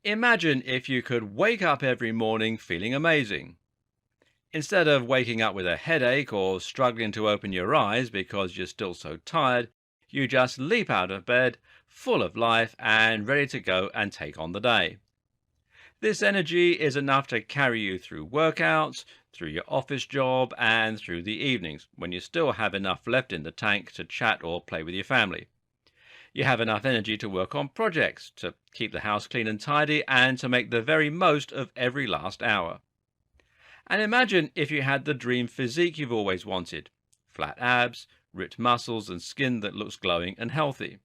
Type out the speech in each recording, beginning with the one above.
Imagine if you could wake up every morning feeling amazing. Instead of waking up with a headache or struggling to open your eyes because you're still so tired, you just leap out of bed, full of life and ready to go and take on the day. This energy is enough to carry you through workouts, through your office job, and through the evenings when you still have enough left in the tank to chat or play with your family. You have enough energy to work on projects, to keep the house clean and tidy, and to make the very most of every last hour. And imagine if you had the dream physique you've always wanted: flat abs, ripped muscles, and skin that looks glowing and healthy.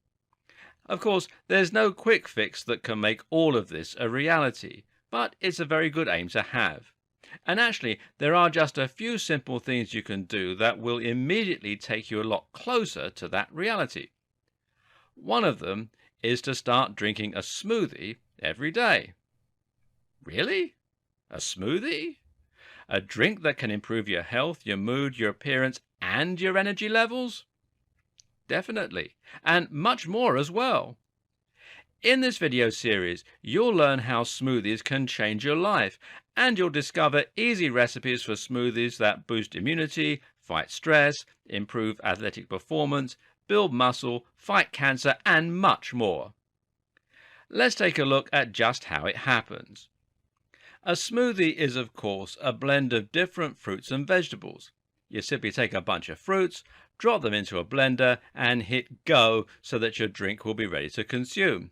Of course, there's no quick fix that can make all of this a reality, but it's a very good aim to have. And actually, there are just a few simple things you can do that will immediately take you a lot closer to that reality. One of them is to start drinking a smoothie every day. Really? A smoothie? A drink that can improve your health, your mood, your appearance, and your energy levels? Definitely, and much more as well. In this video series, you'll learn how smoothies can change your life, and you'll discover easy recipes for smoothies that boost immunity, fight stress, improve athletic performance, build muscle, fight cancer, and much more. Let's take a look at just how it happens. A smoothie is, of course, a blend of different fruits and vegetables. You simply take a bunch of fruits, drop them into a blender, and hit go so that your drink will be ready to consume.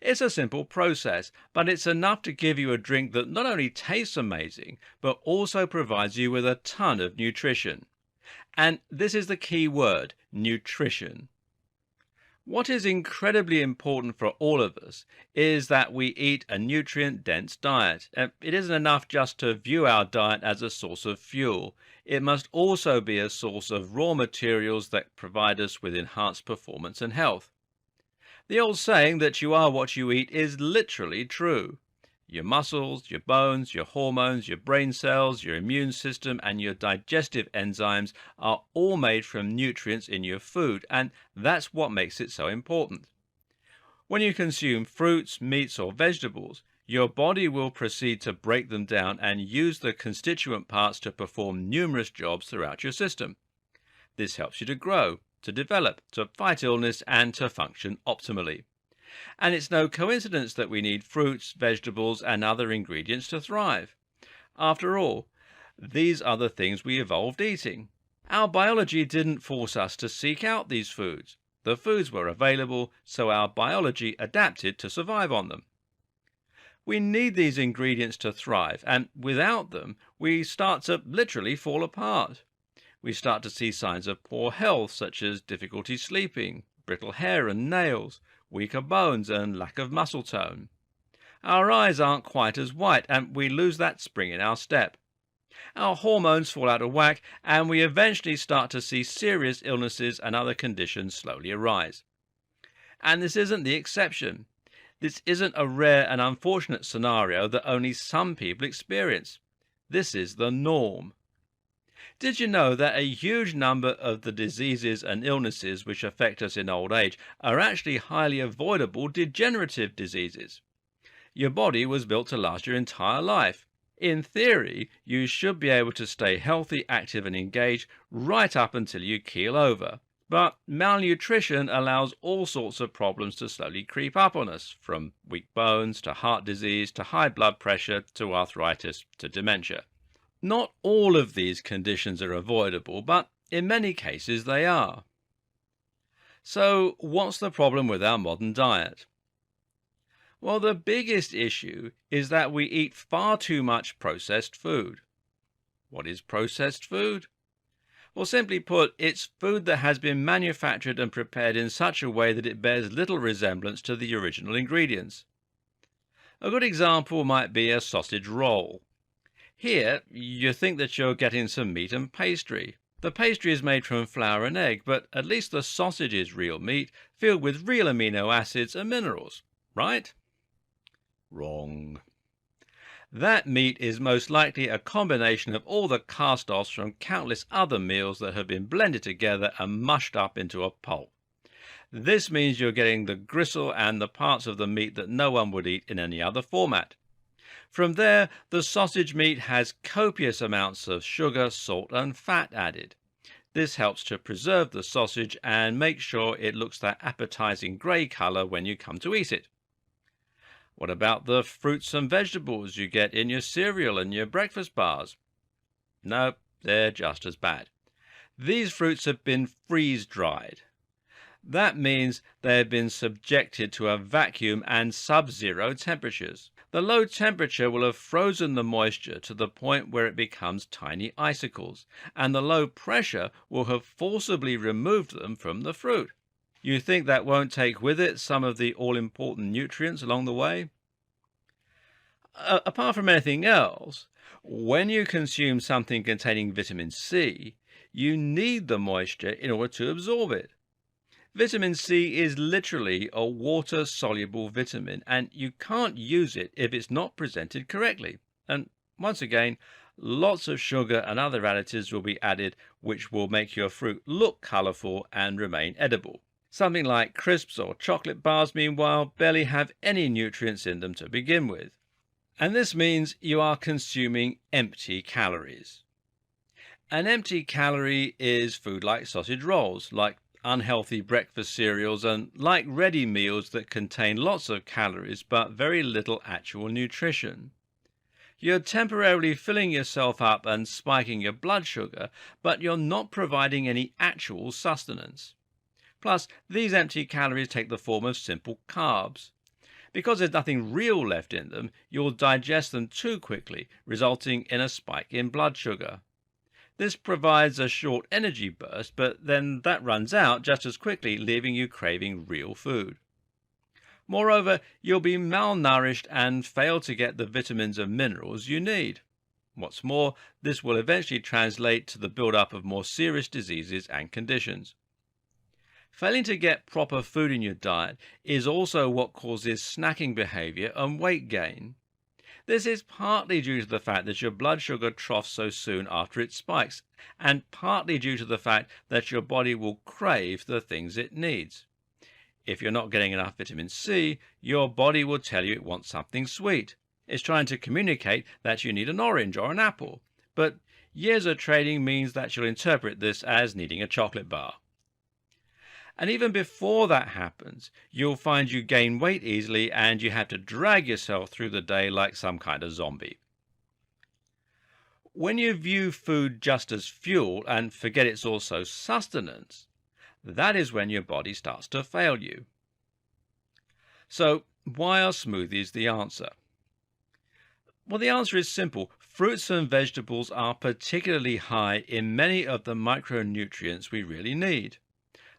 It's a simple process, but it's enough to give you a drink that not only tastes amazing, but also provides you with a ton of nutrition. And this is the key word: nutrition. What is incredibly important for all of us is that we eat a nutrient-dense diet. It isn't enough just to view our diet as a source of fuel. It must also be a source of raw materials that provide us with enhanced performance and health. The old saying that you are what you eat is literally true. Your muscles, your bones, your hormones, your brain cells, your immune system, and your digestive enzymes are all made from nutrients in your food, and that's what makes it so important. When you consume fruits, meats, or vegetables, your body will proceed to break them down and use the constituent parts to perform numerous jobs throughout your system. This helps you to grow, to develop, to fight illness, and to function optimally. And it's no coincidence that we need fruits, vegetables, and other ingredients to thrive. After all, these are the things we evolved eating. Our biology didn't force us to seek out these foods. The foods were available, so our biology adapted to survive on them. We need these ingredients to thrive, and without them, we start to literally fall apart. We start to see signs of poor health, such as difficulty sleeping, brittle hair and nails, weaker bones, and lack of muscle tone. Our eyes aren't quite as white, and we lose that spring in our step. Our hormones fall out of whack, and we eventually start to see serious illnesses and other conditions slowly arise. And this isn't the exception. This isn't a rare and unfortunate scenario that only some people experience. This is the norm. Did you know that a huge number of the diseases and illnesses which affect us in old age are actually highly avoidable degenerative diseases? Your body was built to last your entire life. In theory, you should be able to stay healthy, active, and engaged right up until you keel over. But malnutrition allows all sorts of problems to slowly creep up on us, from weak bones to heart disease to high blood pressure to arthritis to dementia. Not all of these conditions are avoidable, but in many cases they are. So, what's the problem with our modern diet? Well, the biggest issue is that we eat far too much processed food. What is processed food? Well, simply put, it's food that has been manufactured and prepared in such a way that it bears little resemblance to the original ingredients. A good example might be a sausage roll. Here, you think that you're getting some meat and pastry. The pastry is made from flour and egg, but at least the sausage is real meat, filled with real amino acids and minerals, right? Wrong. That meat is most likely a combination of all the cast-offs from countless other meals that have been blended together and mushed up into a pulp. This means you're getting the gristle and the parts of the meat that no one would eat in any other format. From there, the sausage meat has copious amounts of sugar, salt, and fat added. This helps to preserve the sausage and make sure it looks that appetizing grey colour when you come to eat it. What about the fruits and vegetables you get in your cereal and your breakfast bars? No, they're just as bad. These fruits have been freeze-dried. That means they have been subjected to a vacuum and sub-zero temperatures. The low temperature will have frozen the moisture to the point where it becomes tiny icicles, and the low pressure will have forcibly removed them from the fruit. You think that won't take with it some of the all-important nutrients along the way? Apart from anything else, when you consume something containing vitamin C, you need the moisture in order to absorb it. Vitamin C is literally a water-soluble vitamin, and you can't use it if it's not presented correctly. And once again, lots of sugar and other additives will be added which will make your fruit look colourful and remain edible. Something like crisps or chocolate bars, meanwhile, barely have any nutrients in them to begin with. And this means you are consuming empty calories. An empty calorie is food like sausage rolls, like unhealthy breakfast cereals, and like ready meals that contain lots of calories but very little actual nutrition. You're temporarily filling yourself up and spiking your blood sugar, but you're not providing any actual sustenance. Plus, these empty calories take the form of simple carbs. Because there's nothing real left in them, you'll digest them too quickly, resulting in a spike in blood sugar. This provides a short energy burst, but then that runs out just as quickly, leaving you craving real food. Moreover, you'll be malnourished and fail to get the vitamins and minerals you need. What's more, this will eventually translate to the build-up of more serious diseases and conditions. Failing to get proper food in your diet is also what causes snacking behavior and weight gain. This is partly due to the fact that your blood sugar troughs so soon after it spikes, and partly due to the fact that your body will crave the things it needs. If you're not getting enough vitamin C, your body will tell you it wants something sweet. It's trying to communicate that you need an orange or an apple, but years of training means that you'll interpret this as needing a chocolate bar. And even before that happens, you'll find you gain weight easily and you have to drag yourself through the day like some kind of zombie. When you view food just as fuel and forget it's also sustenance, that is when your body starts to fail you. So, why are smoothies the answer? Well, the answer is simple. Fruits and vegetables are particularly high in many of the micronutrients we really need.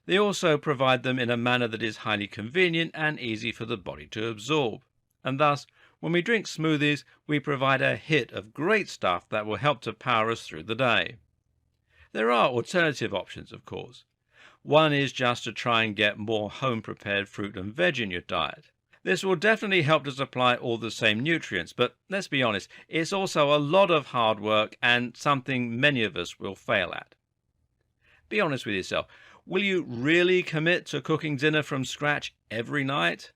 They also provide them in a manner that is highly convenient and easy for the body to absorb. And thus, when we drink smoothies, we provide a hit of great stuff that will help to power us through the day. There are alternative options, of course. One is just to try and get more home-prepared fruit and veg in your diet. This will definitely help to supply all the same nutrients, but let's be honest, it's also a lot of hard work and something many of us will fail at. Be honest with yourself. Will you really commit to cooking dinner from scratch every night?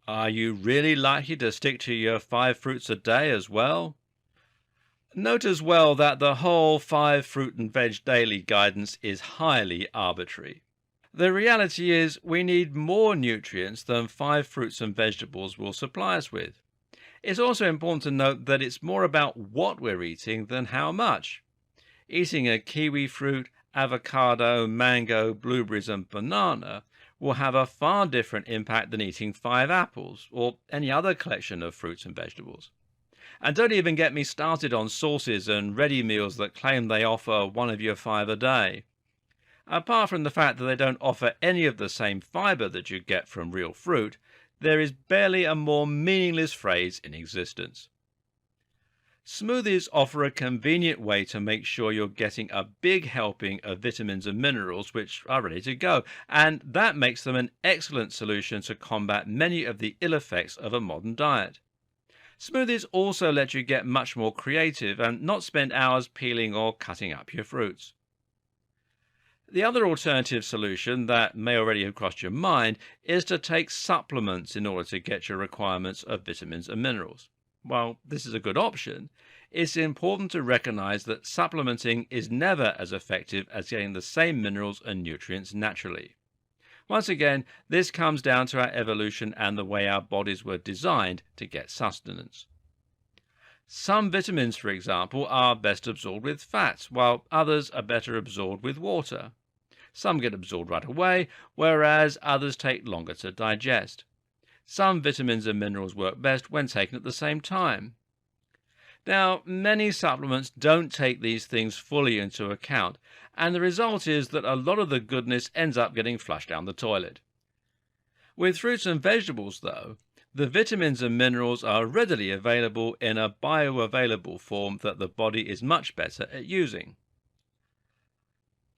Are you really likely to stick to your 5 fruits a day as well? Note as well that the whole 5 fruit and veg daily guidance is highly arbitrary. The reality is we need more nutrients than 5 fruits and vegetables will supply us with. It's also important to note that it's more about what we're eating than how much. Eating a kiwi fruit, avocado, mango, blueberries and banana will have a far different impact than eating 5 apples or any other collection of fruits and vegetables. And don't even get me started on sauces and ready meals that claim they offer 1 of your 5 a day. Apart from the fact that they don't offer any of the same fiber that you get from real fruit, there is barely a more meaningless phrase in existence. Smoothies offer a convenient way to make sure you're getting a big helping of vitamins and minerals which are ready to go, and that makes them an excellent solution to combat many of the ill effects of a modern diet. Smoothies also let you get much more creative and not spend hours peeling or cutting up your fruits. The other alternative solution that may already have crossed your mind is to take supplements in order to get your requirements of vitamins and minerals. While this is a good option, it's important to recognize that supplementing is never as effective as getting the same minerals and nutrients naturally. Once again, this comes down to our evolution and the way our bodies were designed to get sustenance. Some vitamins, for example, are best absorbed with fats, while others are better absorbed with water. Some get absorbed right away, whereas others take longer to digest. Some vitamins and minerals work best when taken at the same time. Now, many supplements don't take these things fully into account, and the result is that a lot of the goodness ends up getting flushed down the toilet. With fruits and vegetables, though, the vitamins and minerals are readily available in a bioavailable form that the body is much better at using.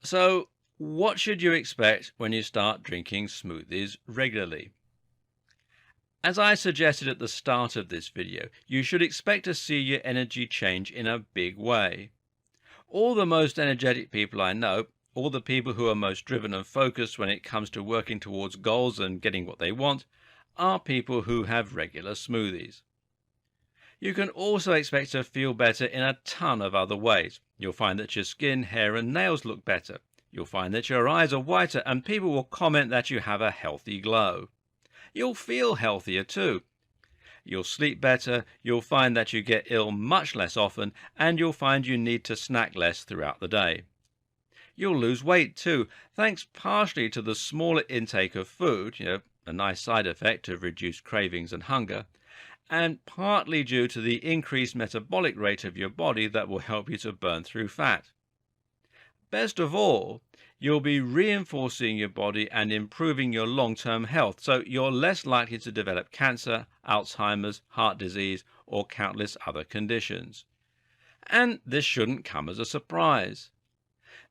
So, what should you expect when you start drinking smoothies regularly? As I suggested at the start of this video, you should expect to see your energy change in a big way. All the most energetic people I know, all the people who are most driven and focused when it comes to working towards goals and getting what they want, are people who have regular smoothies. You can also expect to feel better in a ton of other ways. You'll find that your skin, hair and nails look better. You'll find that your eyes are whiter and people will comment that you have a healthy glow. You'll feel healthier too. You'll sleep better, you'll find that you get ill much less often, and you'll find you need to snack less throughout the day. You'll lose weight too, thanks partially to the smaller intake of food, a nice side effect of reduced cravings and hunger, and partly due to the increased metabolic rate of your body that will help you to burn through fat. Best of all, you'll be reinforcing your body and improving your long-term health, so you're less likely to develop cancer, Alzheimer's, heart disease, or countless other conditions. And this shouldn't come as a surprise.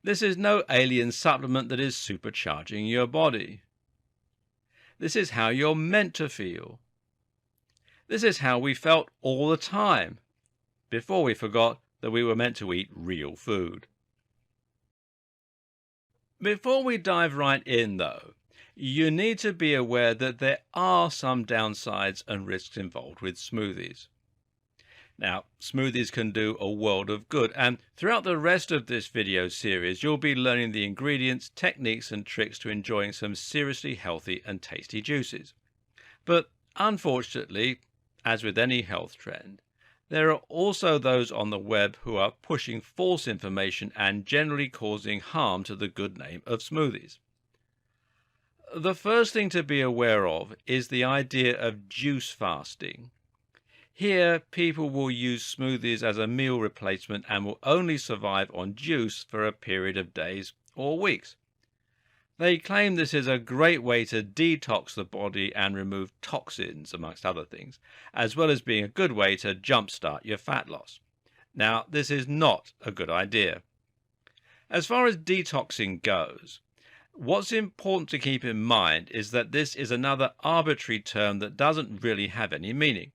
This is no alien supplement that is supercharging your body. This is how you're meant to feel. This is how we felt all the time, before we forgot that we were meant to eat real food. Before we dive right in, though, you need to be aware that there are some downsides and risks involved with smoothies. Now, smoothies can do a world of good, and throughout the rest of this video series, you'll be learning the ingredients, techniques, and tricks to enjoying some seriously healthy and tasty juices. But unfortunately, as with any health trend, there are also those on the web who are pushing false information and generally causing harm to the good name of smoothies. The first thing to be aware of is the idea of juice fasting. Here, people will use smoothies as a meal replacement and will only survive on juice for a period of days or weeks. They claim this is a great way to detox the body and remove toxins, amongst other things, as well as being a good way to jumpstart your fat loss. Now, this is not a good idea. As far as detoxing goes, what's important to keep in mind is that this is another arbitrary term that doesn't really have any meaning.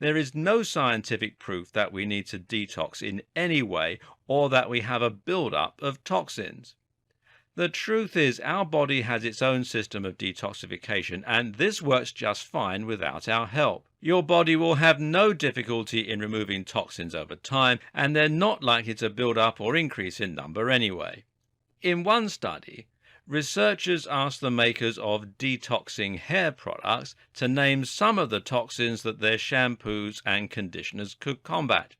There is no scientific proof that we need to detox in any way or that we have a build-up of toxins. The truth is our body has its own system of detoxification, and this works just fine without our help. Your body will have no difficulty in removing toxins over time, and they're not likely to build up or increase in number anyway. In one study, researchers asked the makers of detoxing hair products to name some of the toxins that their shampoos and conditioners could combat.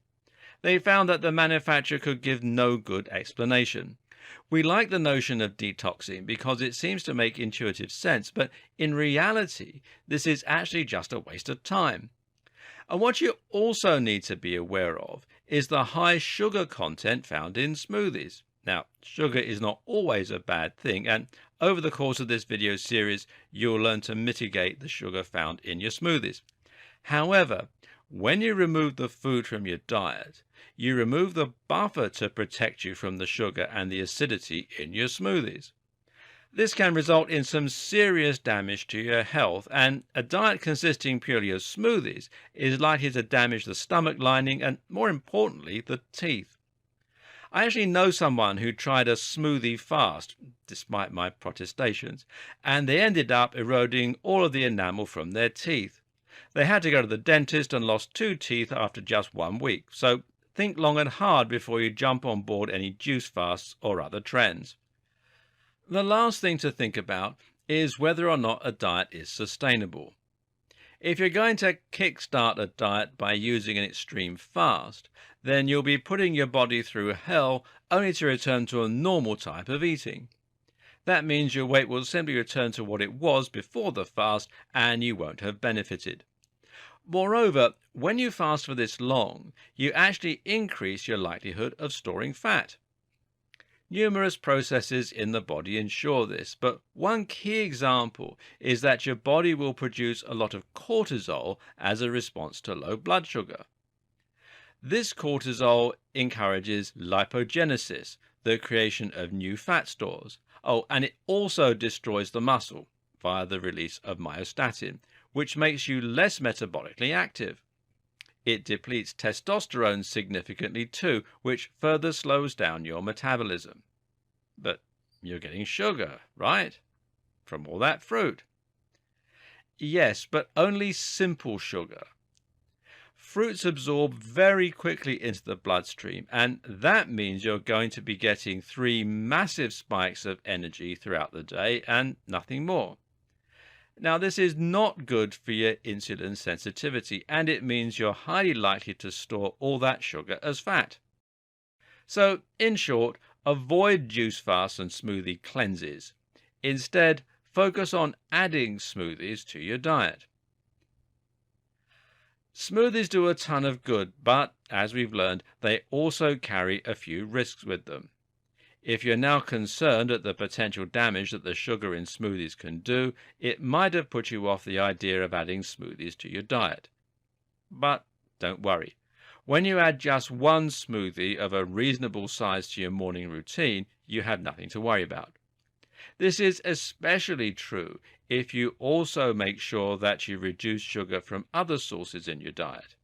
They found that the manufacturer could give no good explanation. We like the notion of detoxing because it seems to make intuitive sense, but in reality, this is actually just a waste of time. And what you also need to be aware of is the high sugar content found in smoothies. Now, sugar is not always a bad thing, and over the course of this video series, you'll learn to mitigate the sugar found in your smoothies. However, when you remove the food from your diet, you remove the buffer to protect you from the sugar and the acidity in your smoothies. This can result in some serious damage to your health, and a diet consisting purely of smoothies is likely to damage the stomach lining and, more importantly, the teeth. I actually know someone who tried a smoothie fast, despite my protestations, and they ended up eroding all of the enamel from their teeth. They had to go to the dentist and lost 2 teeth after just 1 week. So think long and hard before you jump on board any juice fasts or other trends. The last thing to think about is whether or not a diet is sustainable. If you're going to kickstart a diet by using an extreme fast, then you'll be putting your body through hell only to return to a normal type of eating. That means your weight will simply return to what it was before the fast and you won't have benefited. Moreover, when you fast for this long, you actually increase your likelihood of storing fat. Numerous processes in the body ensure this, but one key example is that your body will produce a lot of cortisol as a response to low blood sugar. This cortisol encourages lipogenesis, the creation of new fat stores. Oh, and it also destroys the muscle via the release of myostatin, which makes you less metabolically active. It depletes testosterone significantly too, which further slows down your metabolism. But you're getting sugar, right? From all that fruit. Yes, but only simple sugar. Fruits absorb very quickly into the bloodstream, and that means you're going to be getting 3 massive spikes of energy throughout the day and nothing more. Now, this is not good for your insulin sensitivity, and it means you're highly likely to store all that sugar as fat. So, in short, avoid juice fasts and smoothie cleanses. Instead, focus on adding smoothies to your diet. Smoothies do a ton of good, but, as we've learned, they also carry a few risks with them. If you're now concerned at the potential damage that the sugar in smoothies can do, it might have put you off the idea of adding smoothies to your diet. But don't worry. When you add just one smoothie of a reasonable size to your morning routine, you have nothing to worry about. This is especially true if you also make sure that you reduce sugar from other sources in your diet.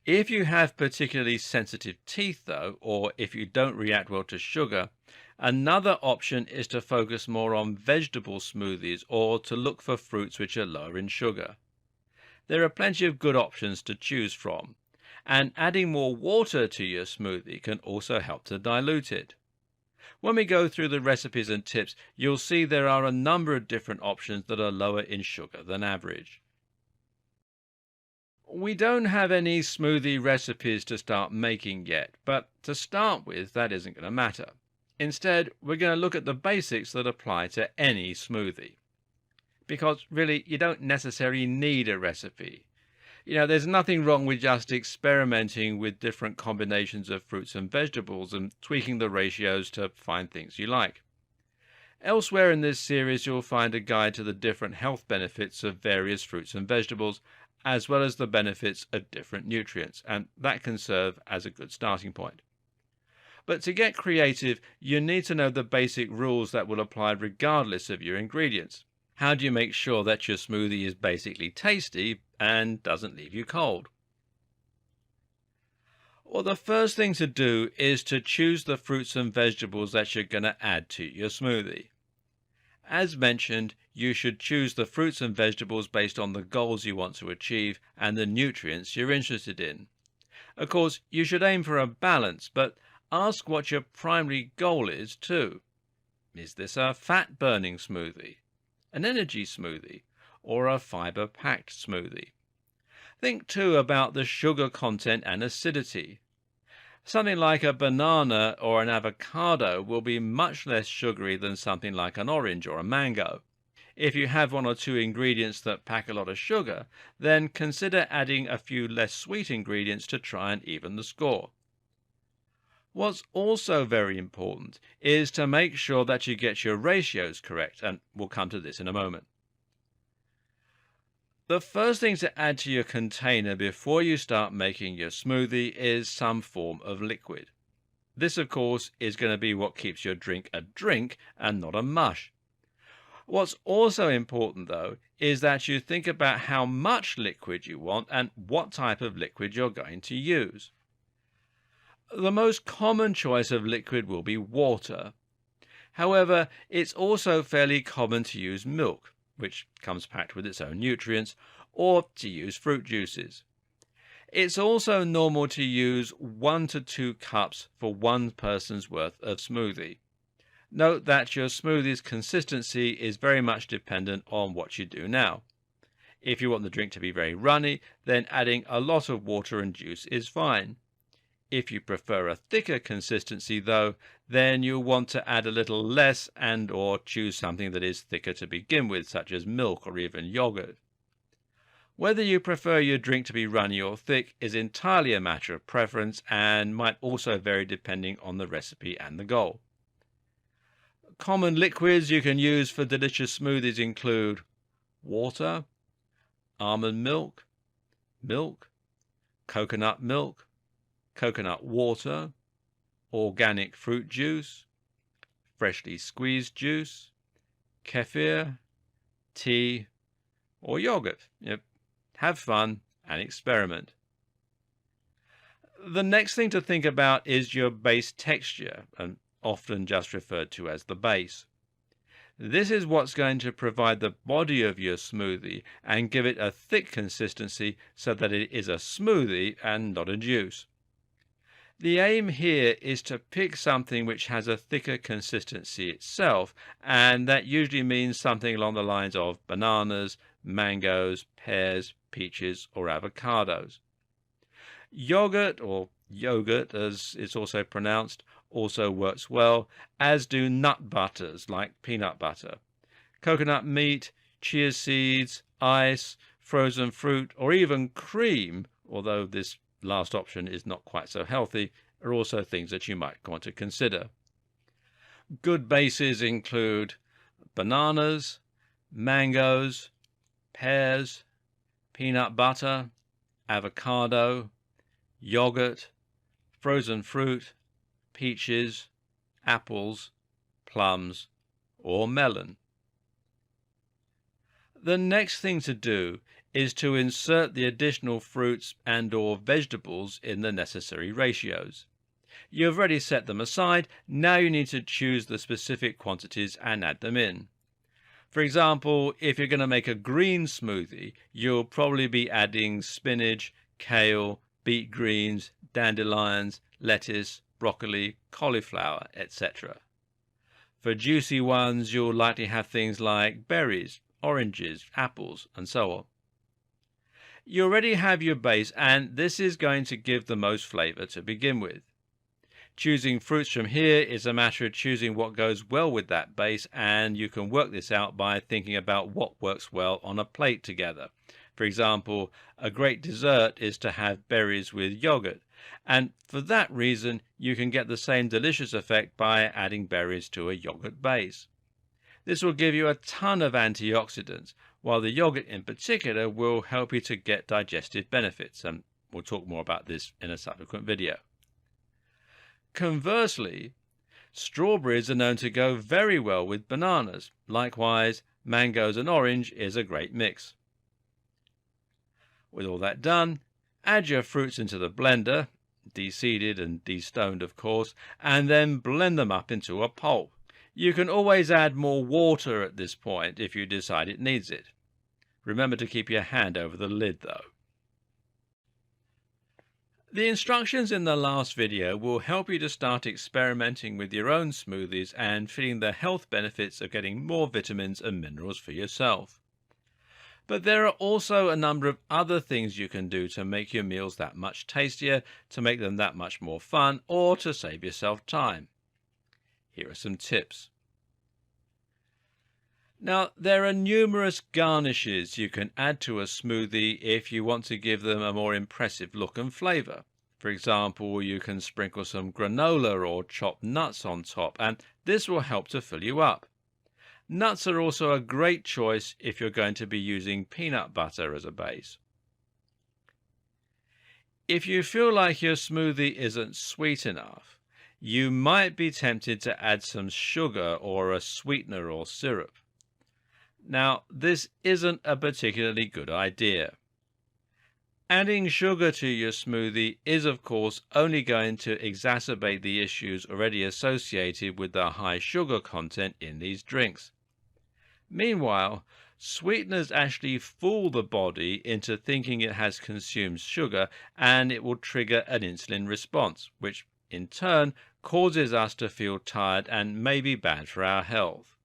If you have particularly sensitive teeth, though, or if you don't react well to sugar, another option is to focus more on vegetable smoothies or to look for fruits which are lower in sugar. There are plenty of good options to choose from, and adding more water to your smoothie can also help to dilute it. When we go through the recipes and tips, you'll see there are a number of different options that are lower in sugar than average. We don't have any smoothie recipes to start making yet, but to start with, that isn't going to matter. Instead, we're going to look at the basics that apply to any smoothie. Because really, you don't necessarily need a recipe. There's nothing wrong with just experimenting with different combinations of fruits and vegetables and tweaking the ratios to find things you like. Elsewhere in this series, you'll find a guide to the different health benefits of various fruits and vegetables, as well as the benefits of different nutrients, and that can serve as a good starting point. But to get creative, you need to know the basic rules that will apply regardless of your ingredients. How do you make sure that your smoothie is basically tasty and doesn't leave you cold? Well, the first thing to do is to choose the fruits and vegetables that you're going to add to your smoothie. As mentioned, you should choose the fruits and vegetables based on the goals you want to achieve and the nutrients you're interested in. Of course, you should aim for a balance, but ask what your primary goal is too. Is this a fat-burning smoothie, an energy smoothie, or a fiber-packed smoothie? Think too about the sugar content and acidity. Something like a banana or an avocado will be much less sugary than something like an orange or a mango. If you have 1 or 2 ingredients that pack a lot of sugar, then consider adding a few less sweet ingredients to try and even the score. What's also very important is to make sure that you get your ratios correct, and we'll come to this in a moment. The first thing to add to your container before you start making your smoothie is some form of liquid. This, of course, is going to be what keeps your drink a drink and not a mush. What's also important, though, is that you think about how much liquid you want and what type of liquid you're going to use. The most common choice of liquid will be water. However, it's also fairly common to use milk, which comes packed with its own nutrients, or to use fruit juices. It's also normal to use 1 to 2 cups for one person's worth of smoothie. Note that your smoothie's consistency is very much dependent on what you do now. If you want the drink to be very runny, then adding a lot of water and juice is fine. If you prefer a thicker consistency though, then you'll want to add a little less and or choose something that is thicker to begin with, such as milk or even yogurt. Whether you prefer your drink to be runny or thick is entirely a matter of preference and might also vary depending on the recipe and the goal. Common liquids you can use for delicious smoothies include water, almond milk, coconut milk, coconut water, organic fruit juice, freshly squeezed juice, kefir, tea, or yogurt. Have fun and experiment. The next thing to think about is your base texture, and often just referred to as the base. This is what's going to provide the body of your smoothie and give it a thick consistency so that it is a smoothie and not a juice. The aim here is to pick something which has a thicker consistency itself, and that usually means something along the lines of bananas, mangoes, pears, peaches, or avocados. Yogurt, or yogurt as it's also pronounced, also works well, as do nut butters like peanut butter. Coconut meat, chia seeds, ice, frozen fruit, or even cream, although this last option is not quite so healthy, are also things that you might want to consider. Good bases include bananas, mangoes, pears, peanut butter, avocado, yogurt, frozen fruit, peaches, apples, plums, or melon. The next thing to do is to insert the additional fruits and or vegetables in the necessary ratios. You've already set them aside, now you need to choose the specific quantities and add them in. For example, if you're going to make a green smoothie, you'll probably be adding spinach, kale, beet greens, dandelions, lettuce, broccoli, cauliflower, etc. For juicy ones, you'll likely have things like berries, oranges, apples, and so on. You already have your base, and this is going to give the most flavor to begin with. Choosing fruits from here is a matter of choosing what goes well with that base, and you can work this out by thinking about what works well on a plate together. For example, a great dessert is to have berries with yogurt, and for that reason you can get the same delicious effect by adding berries to a yogurt base. This will give you a ton of antioxidants, while the yogurt in particular will help you to get digestive benefits, and we'll talk more about this in a subsequent video. Conversely, strawberries are known to go very well with bananas. Likewise, mangoes and orange is a great mix. With all that done, add your fruits into the blender, de-seeded and de-stoned of course, and then blend them up into a pulp. You can always add more water at this point if you decide it needs it. Remember to keep your hand over the lid though. The instructions in the last video will help you to start experimenting with your own smoothies and feeling the health benefits of getting more vitamins and minerals for yourself. But there are also a number of other things you can do to make your meals that much tastier, to make them that much more fun, or to save yourself time. Here are some tips. Now, there are numerous garnishes you can add to a smoothie if you want to give them a more impressive look and flavor. For example, you can sprinkle some granola or chopped nuts on top, and this will help to fill you up. Nuts are also a great choice if you're going to be using peanut butter as a base. If you feel like your smoothie isn't sweet enough, you might be tempted to add some sugar or a sweetener or syrup. Now, this isn't a particularly good idea. Adding sugar to your smoothie is, of course, only going to exacerbate the issues already associated with the high sugar content in these drinks. Meanwhile, sweeteners actually fool the body into thinking it has consumed sugar, and it will trigger an insulin response, which in turn causes us to feel tired and may be bad for our health.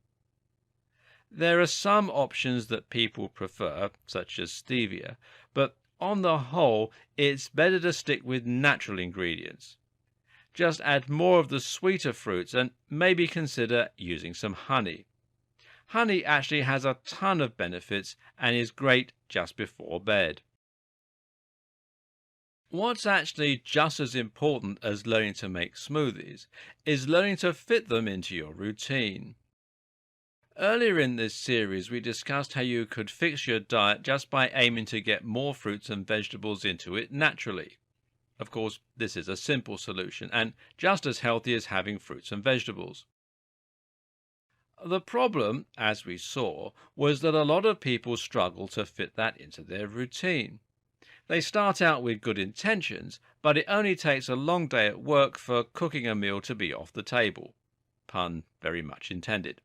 There are some options that people prefer, such as stevia, but on the whole, it's better to stick with natural ingredients. Just add more of the sweeter fruits and maybe consider using some honey. Honey actually has a ton of benefits and is great just before bed. What's actually just as important as learning to make smoothies is learning to fit them into your routine. Earlier in this series, we discussed how you could fix your diet just by aiming to get more fruits and vegetables into it naturally. Of course, this is a simple solution and just as healthy as having fruits and vegetables. The problem, as we saw, was that a lot of people struggle to fit that into their routine. They start out with good intentions, but it only takes a long day at work for cooking a meal to be off the table. Pun very much intended.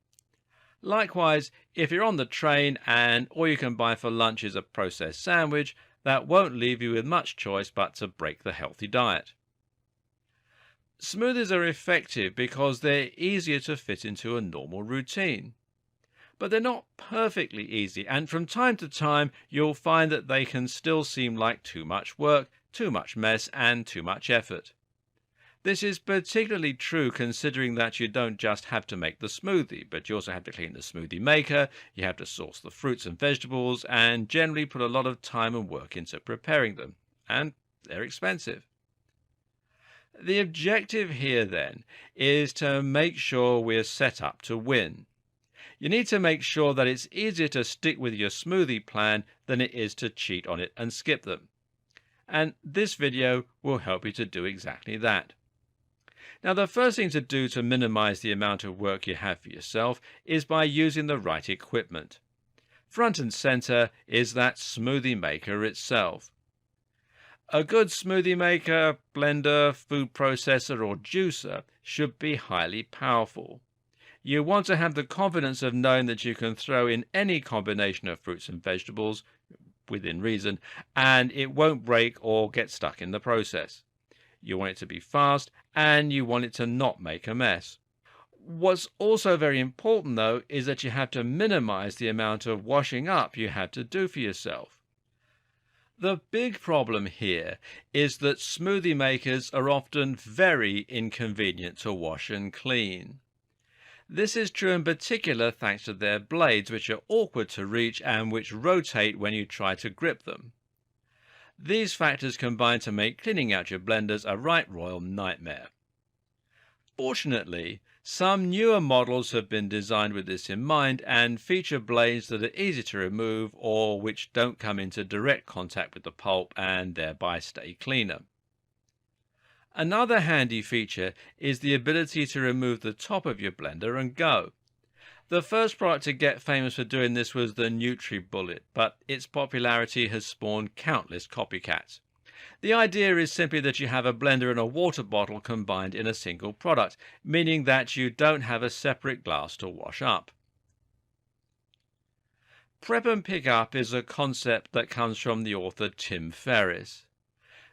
Likewise, if you're on the train and all you can buy for lunch is a processed sandwich, that won't leave you with much choice but to break the healthy diet. Smoothies are effective because they're easier to fit into a normal routine. But they're not perfectly easy, and from time to time you'll find that they can still seem like too much work, too much mess, and too much effort. This is particularly true considering that you don't just have to make the smoothie, but you also have to clean the smoothie maker, you have to source the fruits and vegetables, and generally put a lot of time and work into preparing them. And they're expensive. The objective here, then, is to make sure we're set up to win. You need to make sure that it's easier to stick with your smoothie plan than it is to cheat on it and skip them. And this video will help you to do exactly that. Now, the first thing to do to minimize the amount of work you have for yourself is by using the right equipment. Front and center is that smoothie maker itself. A good smoothie maker, blender, food processor, or juicer should be highly powerful. You want to have the confidence of knowing that you can throw in any combination of fruits and vegetables, within reason, and it won't break or get stuck in the process. You want it to be fast, and you want it to not make a mess. What's also very important, though, is that you have to minimize the amount of washing up you have to do for yourself. The big problem here is that smoothie makers are often very inconvenient to wash and clean. This is true in particular thanks to their blades, which are awkward to reach and which rotate when you try to grip them. These factors combine to make cleaning out your blenders a right royal nightmare. Fortunately, some newer models have been designed with this in mind and feature blades that are easy to remove or which don't come into direct contact with the pulp and thereby stay cleaner. Another handy feature is the ability to remove the top of your blender and go. The first product to get famous for doing this was the NutriBullet, but its popularity has spawned countless copycats. The idea is simply that you have a blender and a water bottle combined in a single product, meaning that you don't have a separate glass to wash up. Prep and pick up is a concept that comes from the author Tim Ferriss.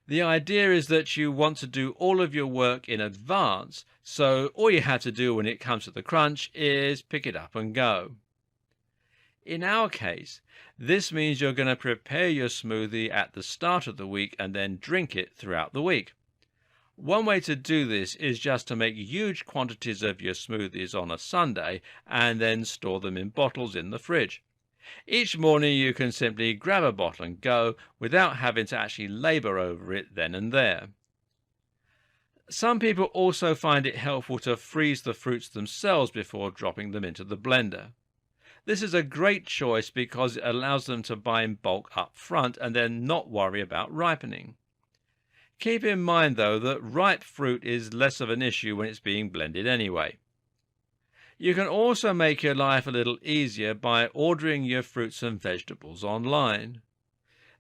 The idea is that you want to do all of your work in advance, so all you have to do when it comes to the crunch is pick it up and go. In our case, this means you're going to prepare your smoothie at the start of the week and then drink it throughout the week. One way to do this is just to make huge quantities of your smoothies on a Sunday and then store them in bottles in the fridge. Each morning you can simply grab a bottle and go without having to actually labor over it then and there. Some people also find it helpful to freeze the fruits themselves before dropping them into the blender. This is a great choice because it allows them to buy in bulk up front and then not worry about ripening. Keep in mind, though, that ripe fruit is less of an issue when it's being blended anyway. You can also make your life a little easier by ordering your fruits and vegetables online.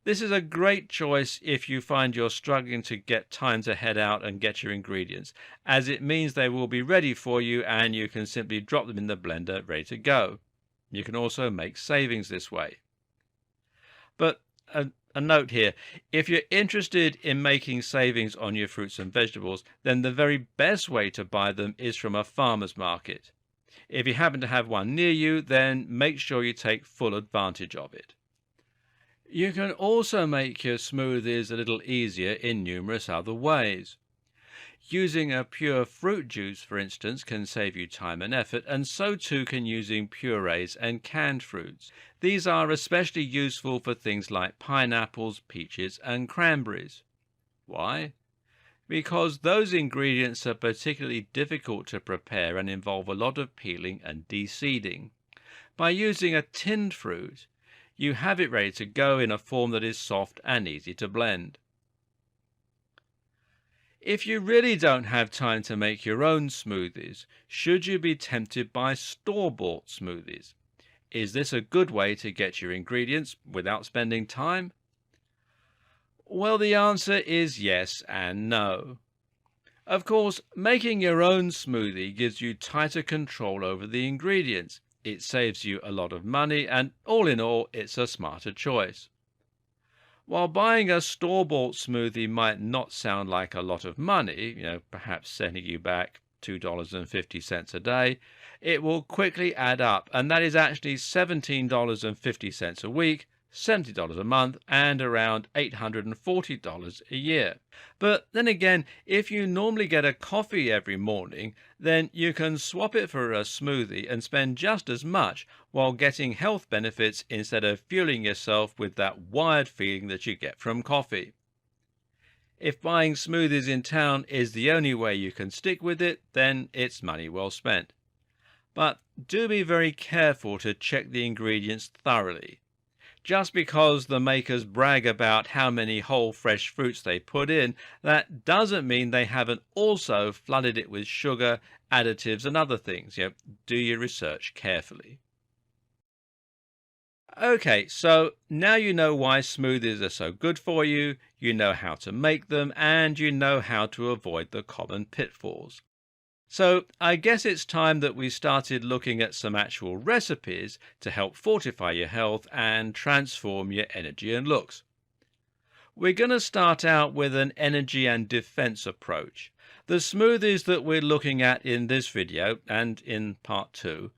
This is a great choice if you find you're struggling to get time to head out and get your ingredients, as it means they will be ready for you and you can simply drop them in the blender ready to go. You can also make savings this way. But a note here, if you're interested in making savings on your fruits and vegetables, then the very best way to buy them is from a farmer's market. If you happen to have one near you, then make sure you take full advantage of it. You can also make your smoothies a little easier in numerous other ways. Using a pure fruit juice, for instance, can save you time and effort, and so too can using purees and canned fruits. These are especially useful for things like pineapples, peaches, and cranberries. Why? Because those ingredients are particularly difficult to prepare and involve a lot of peeling and de-seeding. By using a tinned fruit, you have it ready to go in a form that is soft and easy to blend. If you really don't have time to make your own smoothies, should you be tempted by store-bought smoothies? Is this a good way to get your ingredients without spending time? Well, the answer is yes and no. Of course, making your own smoothie gives you tighter control over the ingredients. It saves you a lot of money, and all in all, it's a smarter choice. While buying a store-bought smoothie might not sound like a lot of money, perhaps sending you back $2.50 a day, it will quickly add up, and that is actually $17.50 a week, $70 a month, and around $840 a year. But then again, if you normally get a coffee every morning, then you can swap it for a smoothie and spend just as much while getting health benefits instead of fueling yourself with that wired feeling that you get from coffee. If buying smoothies in town is the only way you can stick with it, then it's money well spent. But do be very careful to check the ingredients thoroughly. Just because the makers brag about how many whole fresh fruits they put in, that doesn't mean they haven't also flooded it with sugar, additives, and other things. Do your research carefully. Okay, so now you know why smoothies are so good for you, you know how to make them, and you know how to avoid the common pitfalls. So I guess it's time that we started looking at some actual recipes to help fortify your health and transform your energy and looks. We're going to start out with an energy and defense approach. The smoothies that we're looking at in this video and in part 2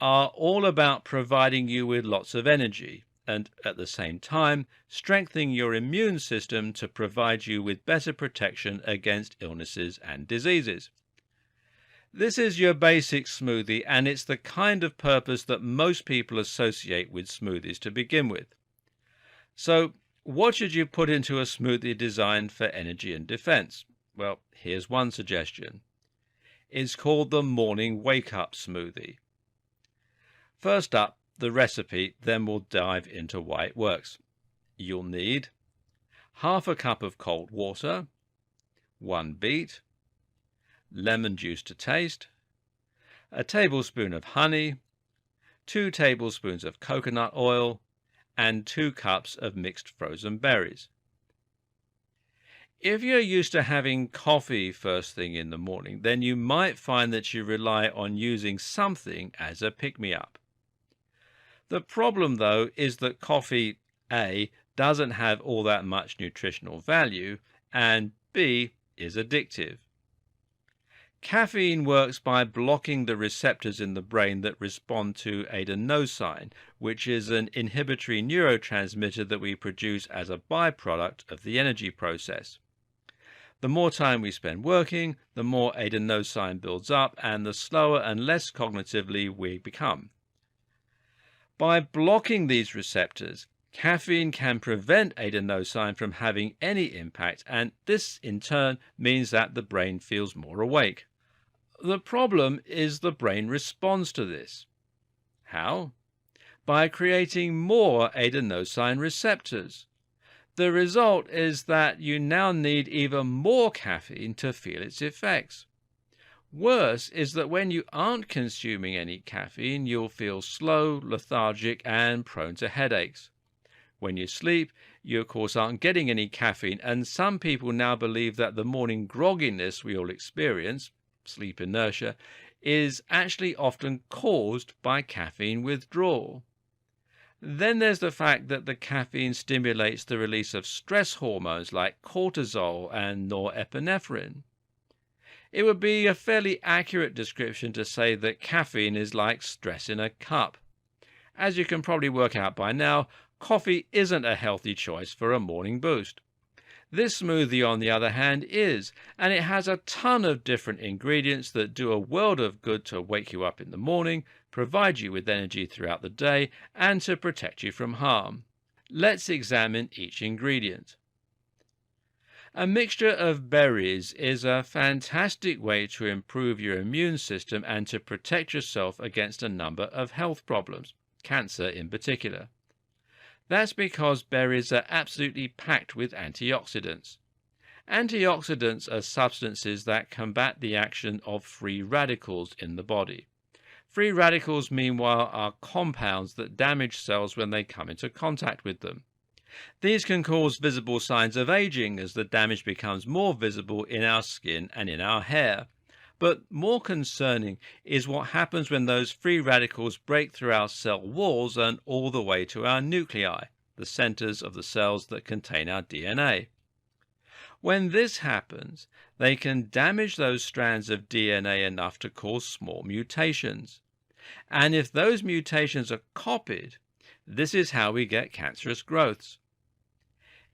are all about providing you with lots of energy and at the same time strengthening your immune system to provide you with better protection against illnesses and diseases. This is your basic smoothie, and it's the kind of purpose that most people associate with smoothies to begin with. So, what should you put into a smoothie designed for energy and defense? Well, here's one suggestion. It's called the morning wake-up smoothie. First up, the recipe, then we'll dive into why it works. You'll need half a cup of cold water, 1 beet, lemon juice to taste, a tablespoon of honey, 2 tablespoons of coconut oil, and 2 cups of mixed frozen berries. If you're used to having coffee first thing in the morning, then you might find that you rely on using something as a pick-me-up. The problem, though, is that coffee, A, doesn't have all that much nutritional value, and B, is addictive. Caffeine works by blocking the receptors in the brain that respond to adenosine, which is an inhibitory neurotransmitter that we produce as a byproduct of the energy process. The more time we spend working, the more adenosine builds up and the slower and less cognitively we become. By blocking these receptors, caffeine can prevent adenosine from having any impact, and this in turn means that the brain feels more awake. The problem is the brain responds to this. How? By creating more adenosine receptors. The result is that you now need even more caffeine to feel its effects. Worse is that when you aren't consuming any caffeine, you'll feel slow, lethargic, and prone to headaches. When you sleep, You, of course, aren't getting any caffeine, and some people now believe that the morning grogginess we all experience, sleep inertia, is actually often caused by caffeine withdrawal. Then there's the fact that the caffeine stimulates the release of stress hormones like cortisol and norepinephrine. It would be a fairly accurate description to say that caffeine is like stress in a cup. As you can probably work out by now, coffee isn't a healthy choice for a morning boost. This smoothie, on the other hand, is, and it has a ton of different ingredients that do a world of good to wake you up in the morning, provide you with energy throughout the day, and to protect you from harm. Let's examine each ingredient. A mixture of berries is a fantastic way to improve your immune system and to protect yourself against a number of health problems, cancer in particular. That's because berries are absolutely packed with antioxidants. Antioxidants are substances that combat the action of free radicals in the body. Free radicals, meanwhile, are compounds that damage cells when they come into contact with them. These can cause visible signs of aging as the damage becomes more visible in our skin and in our hair. But more concerning is what happens when those free radicals break through our cell walls and all the way to our nuclei, the centers of the cells that contain our DNA. When this happens, they can damage those strands of DNA enough to cause small mutations. And if those mutations are copied, this is how we get cancerous growths.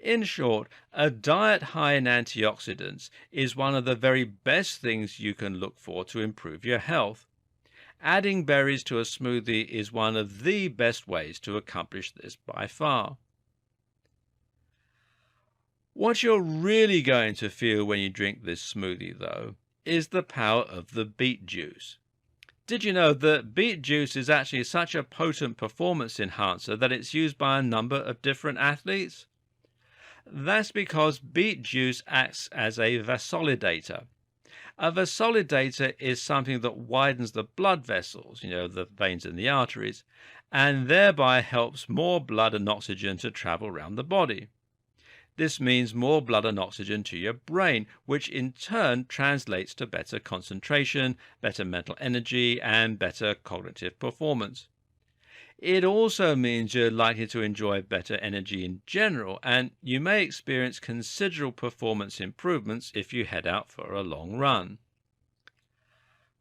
In short, a diet high in antioxidants is one of the very best things you can look for to improve your health. Adding berries to a smoothie is one of the best ways to accomplish this by far. What you're really going to feel when you drink this smoothie, though, is the power of the beet juice. Did you know that beet juice is actually such a potent performance enhancer that it's used by a number of different athletes? That's because beet juice acts as a vasodilator. A vasodilator is something that widens the blood vessels, the veins in the arteries, and thereby helps more blood and oxygen to travel around the body. This means more blood and oxygen to your brain, which in turn translates to better concentration, better mental energy, and better cognitive performance. It also means you're likely to enjoy better energy in general, and you may experience considerable performance improvements if you head out for a long run.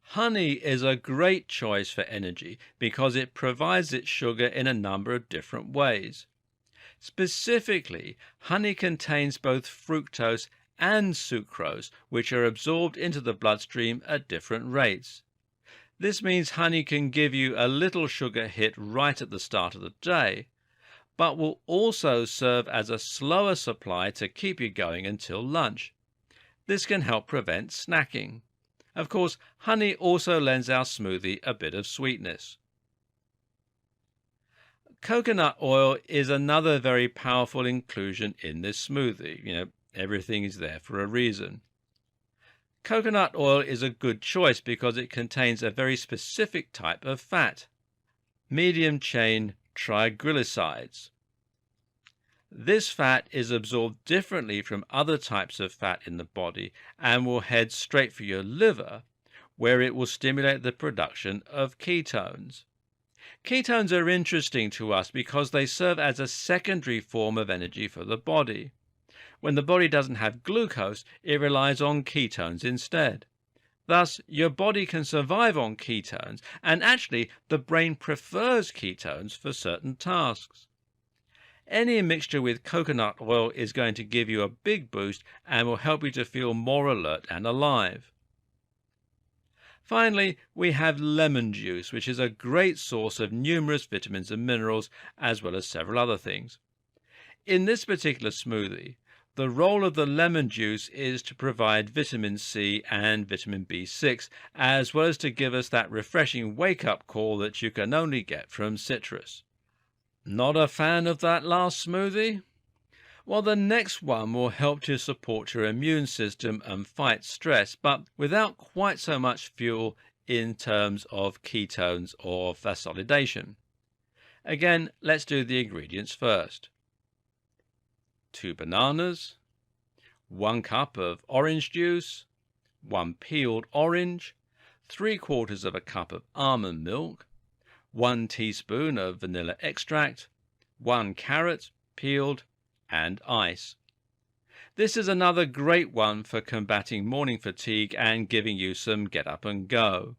Honey is a great choice for energy because it provides its sugar in a number of different ways. Specifically, honey contains both fructose and sucrose, which are absorbed into the bloodstream at different rates. This means honey can give you a little sugar hit right at the start of the day, but will also serve as a slower supply to keep you going until lunch. This can help prevent snacking. Of course, honey also lends our smoothie a bit of sweetness. Coconut oil is another very powerful inclusion in this smoothie. Everything is there for a reason. Coconut oil is a good choice because it contains a very specific type of fat, medium-chain triglycerides. This fat is absorbed differently from other types of fat in the body and will head straight for your liver, where it will stimulate the production of ketones. Ketones are interesting to us because they serve as a secondary form of energy for the body. When the body doesn't have glucose, it relies on ketones instead. Thus, your body can survive on ketones, and actually, the brain prefers ketones for certain tasks. Any mixture with coconut oil is going to give you a big boost and will help you to feel more alert and alive. Finally, we have lemon juice, which is a great source of numerous vitamins and minerals, as well as several other things. In this particular smoothie, the role of the lemon juice is to provide vitamin C and vitamin B6, as well as to give us that refreshing wake-up call that you can only get from citrus. Not a fan of that last smoothie? Well, the next one will help to support your immune system and fight stress, but without quite so much fuel in terms of ketones or vasodilation. Again, let's do the ingredients first. 2 bananas, 1 cup of orange juice, 1 peeled orange, 3/4 of a cup of almond milk, 1 teaspoon of vanilla extract, 1 carrot, peeled, and ice. This is another great one for combating morning fatigue and giving you some get up and go.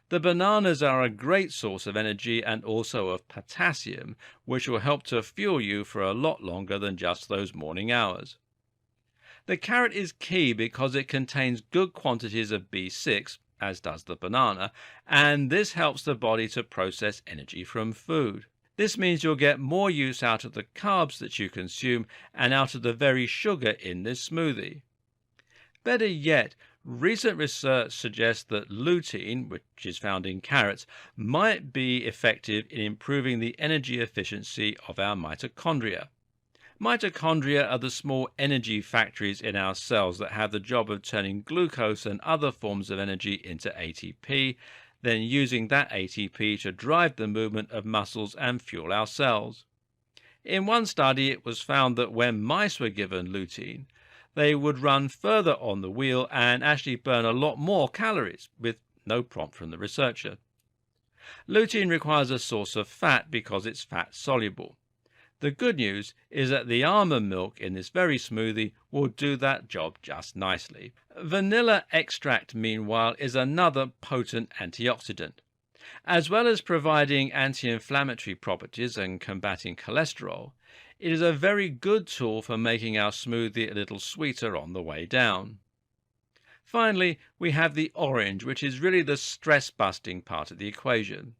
The bananas are a great source of energy and also of potassium, which will help to fuel you for a lot longer than just those morning hours. The carrot is key because it contains good quantities of B6, as does the banana, and this helps the body to process energy from food. This means you'll get more use out of the carbs that you consume and out of the very sugar in this smoothie. Better yet, recent research suggests that lutein, which is found in carrots, might be effective in improving the energy efficiency of our mitochondria. Mitochondria are the small energy factories in our cells that have the job of turning glucose and other forms of energy into ATP, then using that ATP to drive the movement of muscles and fuel our cells. In one study, it was found that when mice were given lutein, they would run further on the wheel and actually burn a lot more calories, with no prompt from the researcher. Lutein requires a source of fat because it's fat soluble. The good news is that the almond milk in this very smoothie will do that job just nicely. Vanilla extract, meanwhile, is another potent antioxidant. As well as providing anti-inflammatory properties and combating cholesterol, it is a very good tool for making our smoothie a little sweeter on the way down. Finally, we have the orange, which is really the stress-busting part of the equation.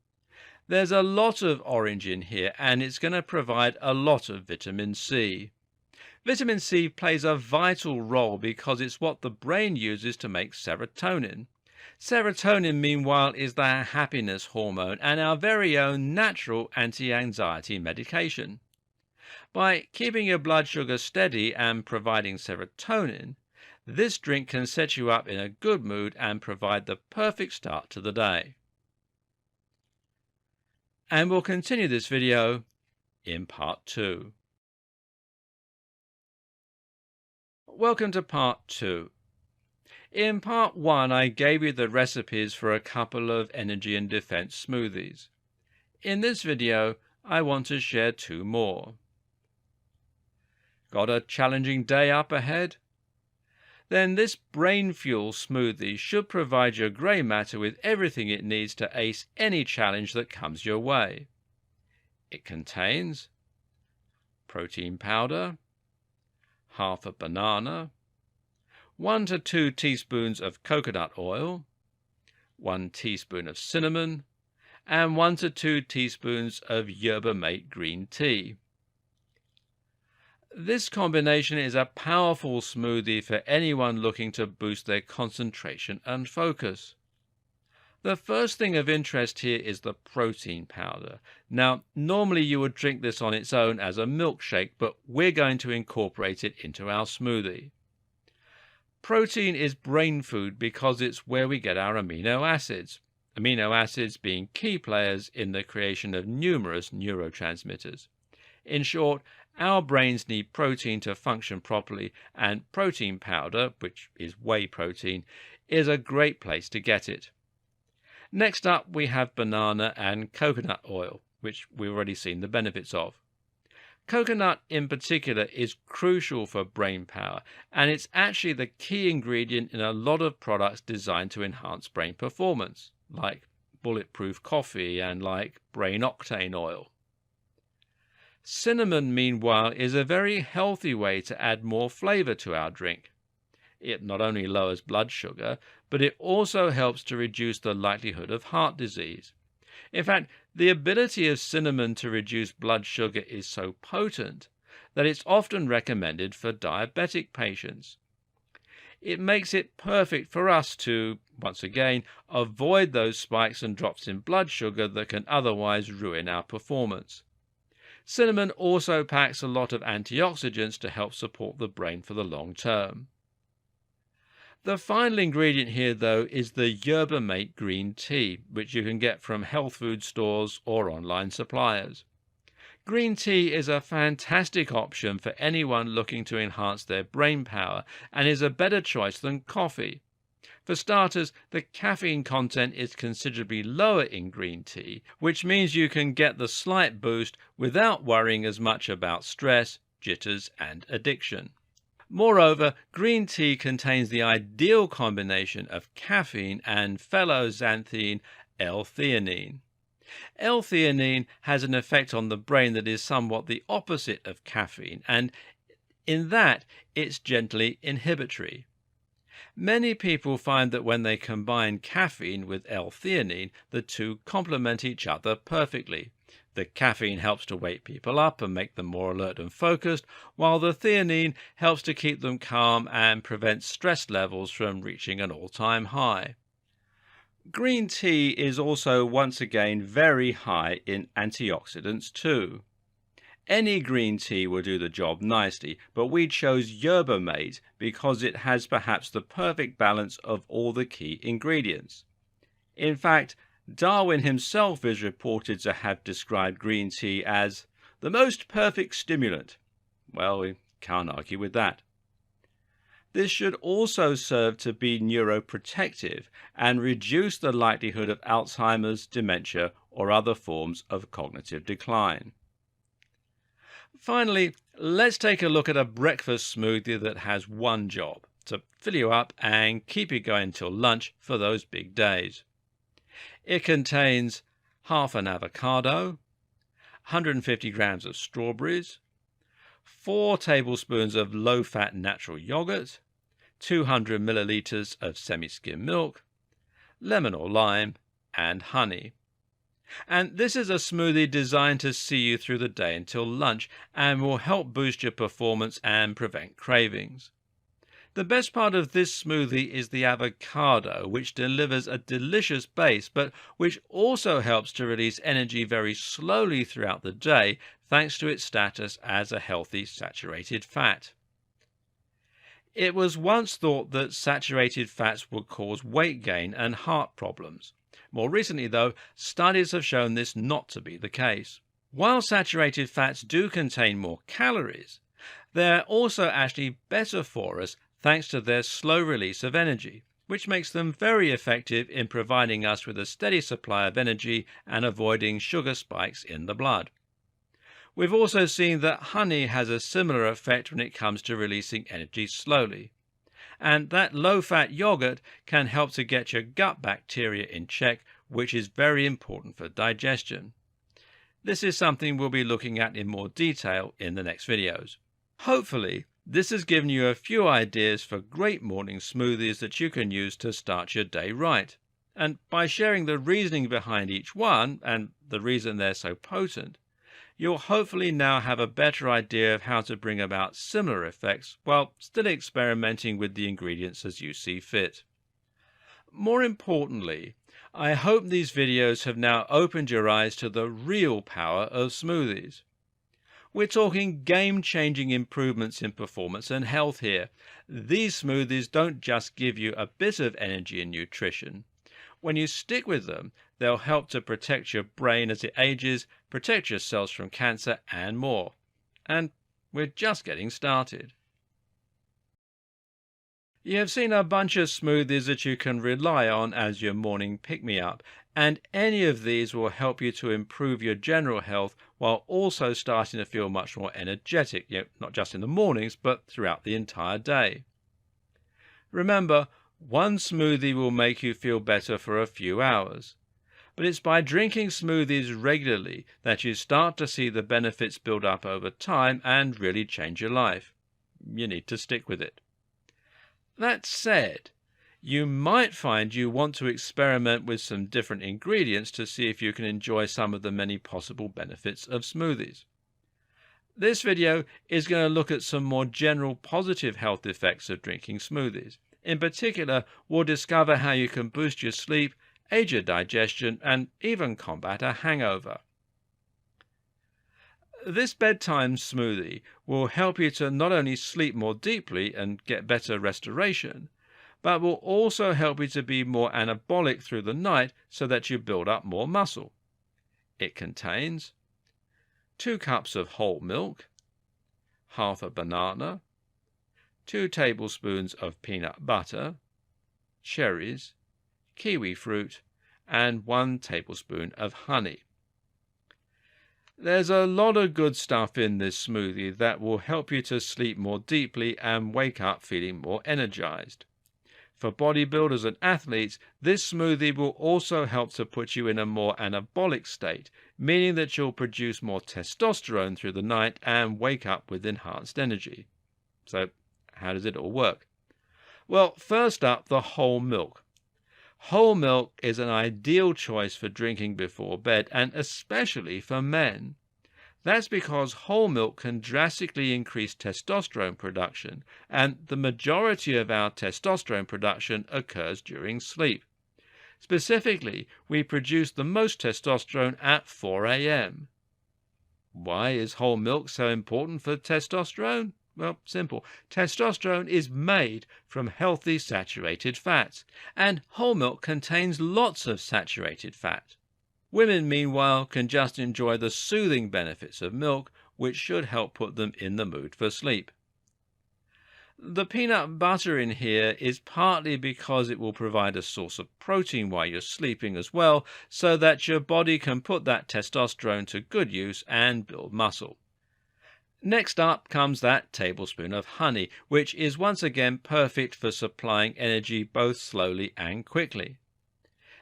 There's a lot of orange in here, and it's going to provide a lot of vitamin C. Vitamin C plays a vital role because it's what the brain uses to make serotonin. Serotonin, meanwhile, is the happiness hormone and our very own natural anti-anxiety medication. By keeping your blood sugar steady and providing serotonin, this drink can set you up in a good mood and provide the perfect start to the day. And we'll continue this video in part 2. Welcome to part 2. In part 1, I gave you the recipes for a couple of energy and defense smoothies. In this video, I want to share 2 more. Got a challenging day up ahead? Then this brain fuel smoothie should provide your grey matter with everything it needs to ace any challenge that comes your way. It contains protein powder, half a banana, 1 to 2 teaspoons of coconut oil, 1 teaspoon of cinnamon, and 1 to 2 teaspoons of yerba mate green tea. This combination is a powerful smoothie for anyone looking to boost their concentration and focus. The first thing of interest here is the protein powder. Now, normally you would drink this on its own as a milkshake, but we're going to incorporate it into our smoothie. Protein is brain food because it's where we get our amino acids being key players in the creation of numerous neurotransmitters. In short, our brains need protein to function properly, and protein powder, which is whey protein, is a great place to get it. Next up, we have banana and coconut oil, which we've already seen the benefits of. Coconut in particular is crucial for brain power, and it's actually the key ingredient in a lot of products designed to enhance brain performance, like bulletproof coffee and like brain octane oil. Cinnamon, meanwhile, is a very healthy way to add more flavor to our drink. It not only lowers blood sugar, but it also helps to reduce the likelihood of heart disease. In fact, the ability of cinnamon to reduce blood sugar is so potent that it's often recommended for diabetic patients. It makes it perfect for us to, once again, avoid those spikes and drops in blood sugar that can otherwise ruin our performance. Cinnamon also packs a lot of antioxidants to help support the brain for the long term. The final ingredient here, though, is the yerba mate green tea, which you can get from health food stores or online suppliers. Green tea is a fantastic option for anyone looking to enhance their brain power and is a better choice than coffee. For starters, the caffeine content is considerably lower in green tea, which means you can get the slight boost without worrying as much about stress, jitters, and addiction. Moreover, green tea contains the ideal combination of caffeine and fellow xanthine L-theanine. L-theanine has an effect on the brain that is somewhat the opposite of caffeine, and in that it's gently inhibitory. Many people find that when they combine caffeine with L-theanine, the two complement each other perfectly. The caffeine helps to wake people up and make them more alert and focused, while the theanine helps to keep them calm and prevents stress levels from reaching an all-time high. Green tea is also once again very high in antioxidants too. Any green tea will do the job nicely, but we chose yerba mate because it has perhaps the perfect balance of all the key ingredients. In fact, Darwin himself is reported to have described green tea as the most perfect stimulant. Well, we can't argue with that. This should also serve to be neuroprotective and reduce the likelihood of Alzheimer's, dementia, or other forms of cognitive decline. Finally, let's take a look at a breakfast smoothie that has one job: to fill you up and keep you going till lunch for those big days. It contains half an avocado, 150 grams of strawberries, 4 tablespoons of low-fat natural yogurt, 200 milliliters of semi-skim milk, lemon or lime, and honey. And this is a smoothie designed to see you through the day until lunch and will help boost your performance and prevent cravings. The best part of this smoothie is the avocado, which delivers a delicious base, but which also helps to release energy very slowly throughout the day, thanks to its status as a healthy saturated fat. It was once thought that saturated fats would cause weight gain and heart problems. More recently, though, studies have shown this not to be the case. While saturated fats do contain more calories, they're also actually better for us thanks to their slow release of energy, which makes them very effective in providing us with a steady supply of energy and avoiding sugar spikes in the blood. We've also seen that honey has a similar effect when it comes to releasing energy slowly. And that low-fat yogurt can help to get your gut bacteria in check, which is very important for digestion. This is something we'll be looking at in more detail in the next videos. Hopefully, this has given you a few ideas for great morning smoothies that you can use to start your day right. And by sharing the reasoning behind each one and the reason they're so potent, you'll hopefully now have a better idea of how to bring about similar effects while still experimenting with the ingredients as you see fit. More importantly, I hope these videos have now opened your eyes to the real power of smoothies. We're talking game-changing improvements in performance and health here. These smoothies don't just give you a bit of energy and nutrition. When you stick with them, they'll help to protect your brain as it ages, protect your cells from cancer, and more. And we're just getting started. You have seen a bunch of smoothies that you can rely on as your morning pick-me-up, and any of these will help you to improve your general health while also starting to feel much more energetic, not just in the mornings, but throughout the entire day. Remember, one smoothie will make you feel better for a few hours, but it's by drinking smoothies regularly that you start to see the benefits build up over time and really change your life. You need to stick with it. That said, you might find you want to experiment with some different ingredients to see if you can enjoy some of the many possible benefits of smoothies. This video is going to look at some more general positive health effects of drinking smoothies. In particular, we'll discover how you can boost your sleep, aid your digestion, and even combat a hangover. This bedtime smoothie will help you to not only sleep more deeply and get better restoration, but will also help you to be more anabolic through the night so that you build up more muscle. It contains 2 cups of whole milk, half a banana, 2 tablespoons of peanut butter, cherries, kiwi fruit, and 1 tablespoon of honey. There's a lot of good stuff in this smoothie that will help you to sleep more deeply and wake up feeling more energized. For bodybuilders and athletes, this smoothie will also help to put you in a more anabolic state, meaning that you'll produce more testosterone through the night and wake up with enhanced energy. So, how does it all work? Well, first up, the whole milk. Whole milk is an ideal choice for drinking before bed, and especially for men. That's because whole milk can drastically increase testosterone production, and the majority of our testosterone production occurs during sleep. Specifically, we produce the most testosterone at 4 a.m. Why is whole milk so important for testosterone? Well, simple. Testosterone is made from healthy saturated fats, and whole milk contains lots of saturated fat. Women, meanwhile, can just enjoy the soothing benefits of milk, which should help put them in the mood for sleep. The peanut butter in here is partly because it will provide a source of protein while you're sleeping as well, so that your body can put that testosterone to good use and build muscle. Next up comes that tablespoon of honey, which is once again perfect for supplying energy both slowly and quickly.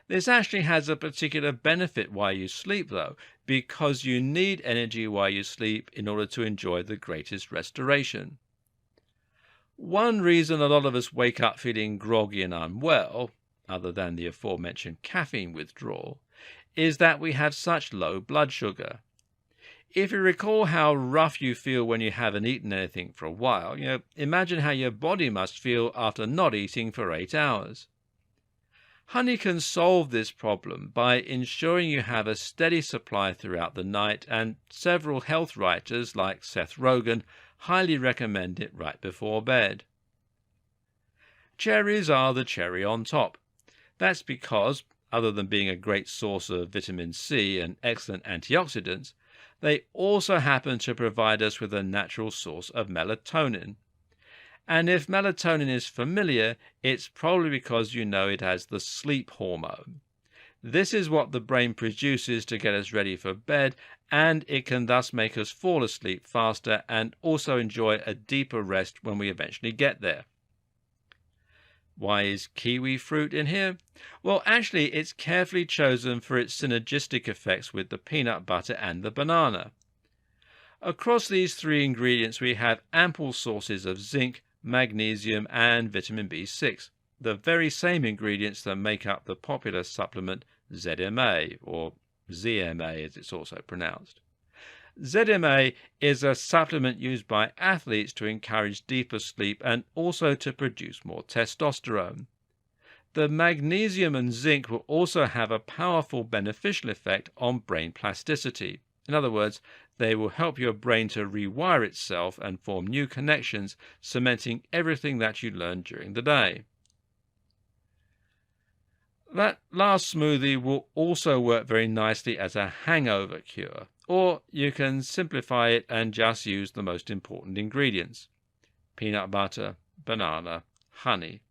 This actually has a particular benefit while you sleep, though, because you need energy while you sleep in order to enjoy the greatest restoration. One reason a lot of us wake up feeling groggy and unwell, other than the aforementioned caffeine withdrawal, is that we have such low blood sugar. If you recall how rough you feel when you haven't eaten anything for a while, imagine how your body must feel after not eating for 8 hours. Honey can solve this problem by ensuring you have a steady supply throughout the night, and several health writers like Seth Rogen highly recommend it right before bed. Cherries are the cherry on top. That's because, other than being a great source of vitamin C and excellent antioxidants, they also happen to provide us with a natural source of melatonin. And if melatonin is familiar, it's probably because you know it has the sleep hormone. This is what the brain produces to get us ready for bed, and it can thus make us fall asleep faster and also enjoy a deeper rest when we eventually get there. Why is kiwi fruit in here? Well, actually, it's carefully chosen for its synergistic effects with the peanut butter and the banana. Across these 3 ingredients, we have ample sources of zinc, magnesium, and vitamin B6, the very same ingredients that make up the popular supplement ZMA, or ZMA as it's also pronounced. ZMA is a supplement used by athletes to encourage deeper sleep and also to produce more testosterone. The magnesium and zinc will also have a powerful beneficial effect on brain plasticity. In other words, they will help your brain to rewire itself and form new connections, cementing everything that you learned during the day. That last smoothie will also work very nicely as a hangover cure, or you can simplify it and just use the most important ingredients: peanut butter, banana, honey.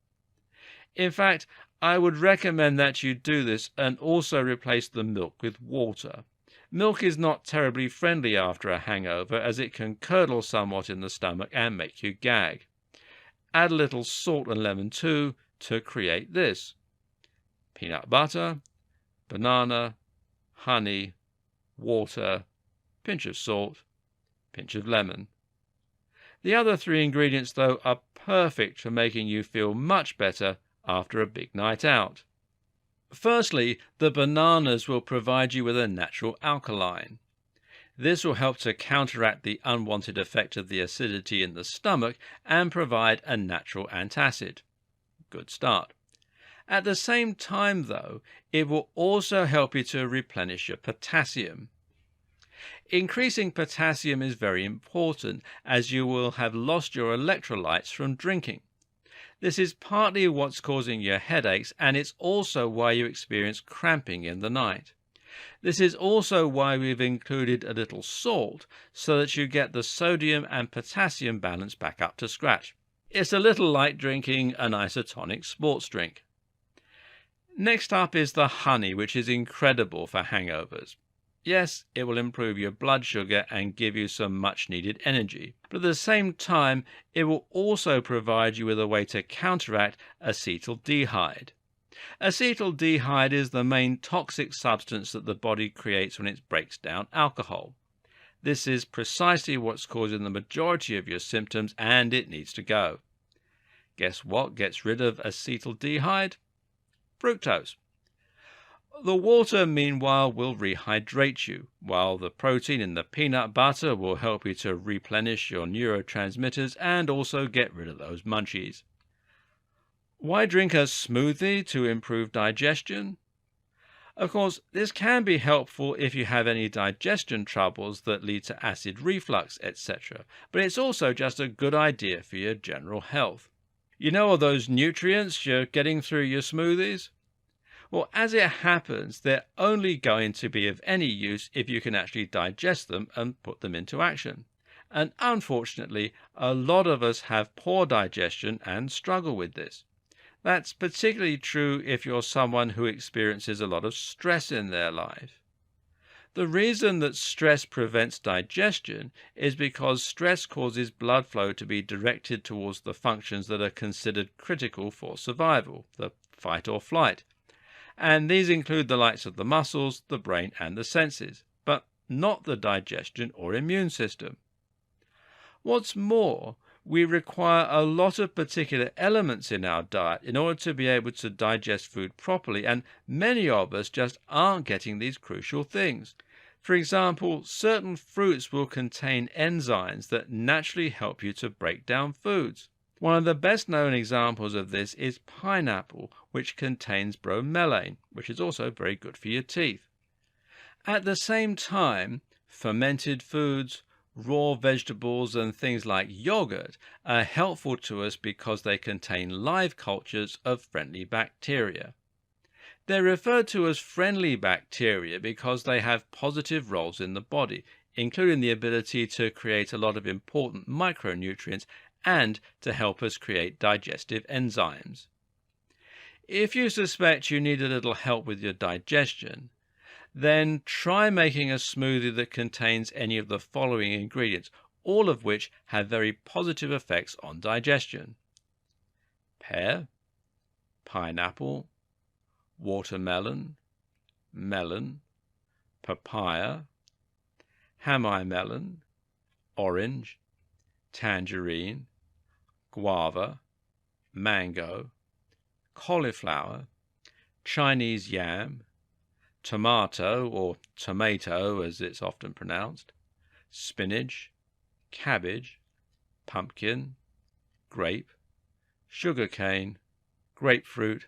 In fact, I would recommend that you do this and also replace the milk with water. Milk is not terribly friendly after a hangover, as it can curdle somewhat in the stomach and make you gag. Add a little salt and lemon too to create this: peanut butter, banana, honey, water, pinch of salt, pinch of lemon. The other 3 ingredients, though, are perfect for making you feel much better after a big night out. Firstly, the bananas will provide you with a natural alkaline. This will help to counteract the unwanted effect of the acidity in the stomach and provide a natural antacid. Good start. At the same time, though, it will also help you to replenish your potassium. Increasing potassium is very important, as you will have lost your electrolytes from drinking. This is partly what's causing your headaches, and it's also why you experience cramping in the night. This is also why we've included a little salt, so that you get the sodium and potassium balance back up to scratch. It's a little like drinking an isotonic sports drink. Next up is the honey, which is incredible for hangovers. Yes, it will improve your blood sugar and give you some much needed energy, but at the same time, it will also provide you with a way to counteract acetaldehyde. Acetaldehyde is the main toxic substance that the body creates when it breaks down alcohol. This is precisely what's causing the majority of your symptoms, and it needs to go. Guess what gets rid of acetaldehyde? Fructose. The water, meanwhile, will rehydrate you, while the protein in the peanut butter will help you to replenish your neurotransmitters and also get rid of those munchies. Why drink a smoothie to improve digestion? Of course, this can be helpful if you have any digestion troubles that lead to acid reflux, etc., but it's also just a good idea for your general health. You know all those nutrients you're getting through your smoothies? Well, as it happens, they're only going to be of any use if you can actually digest them and put them into action. And unfortunately, a lot of us have poor digestion and struggle with this. That's particularly true if you're someone who experiences a lot of stress in their life. The reason that stress prevents digestion is because stress causes blood flow to be directed towards the functions that are considered critical for survival, the fight or flight. And these include the likes of the muscles, the brain, and the senses, but not the digestion or immune system. What's more, we require a lot of particular elements in our diet in order to be able to digest food properly, and many of us just aren't getting these crucial things. For example, certain fruits will contain enzymes that naturally help you to break down foods. One of the best known examples of this is pineapple, which contains bromelain, which is also very good for your teeth. At the same time, fermented foods, raw vegetables and things like yogurt are helpful to us because they contain live cultures of friendly bacteria. They're referred to as friendly bacteria because they have positive roles in the body, including the ability to create a lot of important micronutrients and to help us create digestive enzymes. If you suspect you need a little help with your digestion, then try making a smoothie that contains any of the following ingredients, all of which have very positive effects on digestion: pear, pineapple, watermelon, melon, papaya, hamai melon, orange, tangerine, guava, mango, cauliflower, Chinese yam, tomato or tomato as it's often pronounced, spinach, cabbage, pumpkin, grape, sugarcane, grapefruit,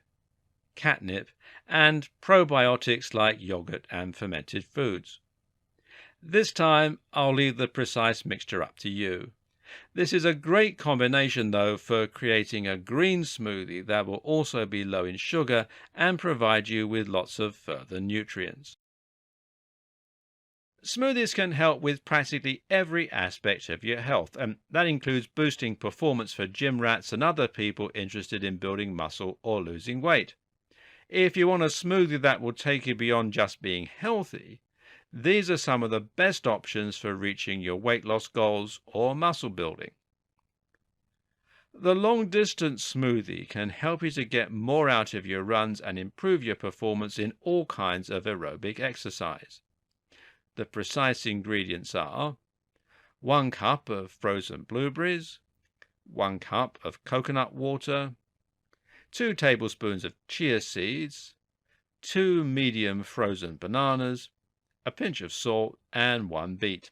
catnip, and probiotics like yogurt and fermented foods. This time I'll leave the precise mixture up to you. This is a great combination, though, for creating a green smoothie that will also be low in sugar and provide you with lots of further nutrients. Smoothies can help with practically every aspect of your health, and that includes boosting performance for gym rats and other people interested in building muscle or losing weight. If you want a smoothie that will take you beyond just being healthy, these are some of the best options for reaching your weight loss goals or muscle building. The long-distance smoothie can help you to get more out of your runs and improve your performance in all kinds of aerobic exercise. The precise ingredients are 1 cup of frozen blueberries, 1 cup of coconut water, 2 tablespoons of chia seeds, 2 medium frozen bananas, a pinch of salt, and 1 beet.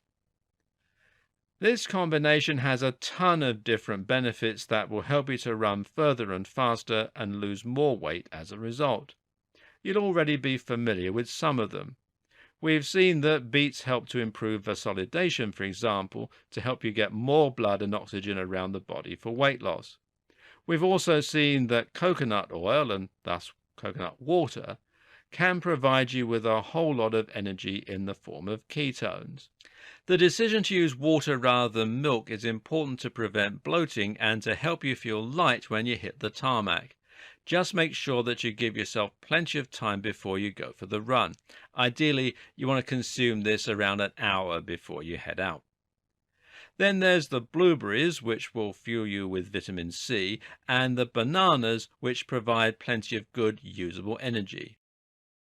This combination has a ton of different benefits that will help you to run further and faster and lose more weight as a result. You'll already be familiar with some of them. We've seen that beets help to improve vasodilation, for example, to help you get more blood and oxygen around the body for weight loss. We've also seen that coconut oil, and thus coconut water, can provide you with a whole lot of energy in the form of ketones. The decision to use water rather than milk is important to prevent bloating and to help you feel light when you hit the tarmac. Just make sure that you give yourself plenty of time before you go for the run. Ideally, you want to consume this around an hour before you head out. Then there's the blueberries, which will fuel you with vitamin C, and the bananas, which provide plenty of good, usable energy.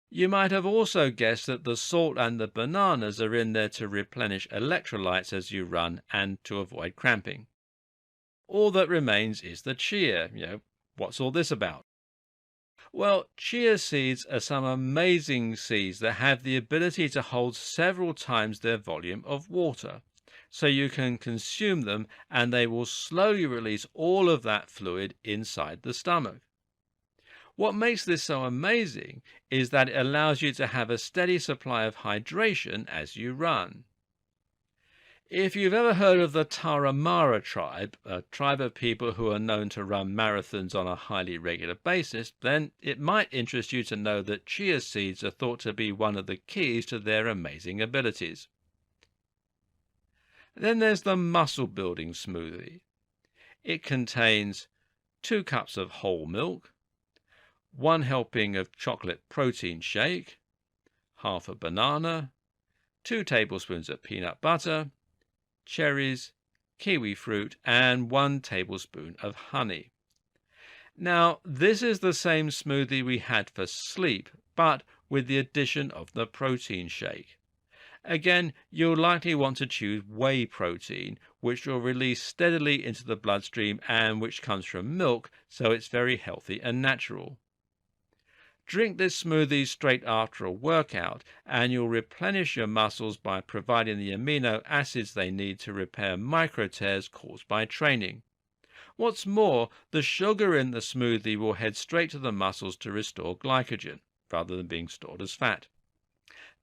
You might have also guessed that the salt and the bananas are in there to replenish electrolytes as you run and to avoid cramping. All that remains is the chia. What's all this about? Well, chia seeds are some amazing seeds that have the ability to hold several times their volume of water. So you can consume them and they will slowly release all of that fluid inside the stomach. What makes this so amazing is that it allows you to have a steady supply of hydration as you run. If you've ever heard of the Tarahumara tribe, a tribe of people who are known to run marathons on a highly regular basis, then it might interest you to know that chia seeds are thought to be one of the keys to their amazing abilities. Then there's the muscle building smoothie. It contains 2 cups of whole milk, 1 helping of chocolate protein shake, half a banana, 2 tablespoons of peanut butter, cherries, kiwi fruit, and 1 tablespoon of honey. Now, this is the same smoothie we had for sleep, but with the addition of the protein shake. Again, you'll likely want to choose whey protein, which will release steadily into the bloodstream and which comes from milk, so it's very healthy and natural. Drink this smoothie straight after a workout, and you'll replenish your muscles by providing the amino acids they need to repair micro tears caused by training. What's more, the sugar in the smoothie will head straight to the muscles to restore glycogen, rather than being stored as fat.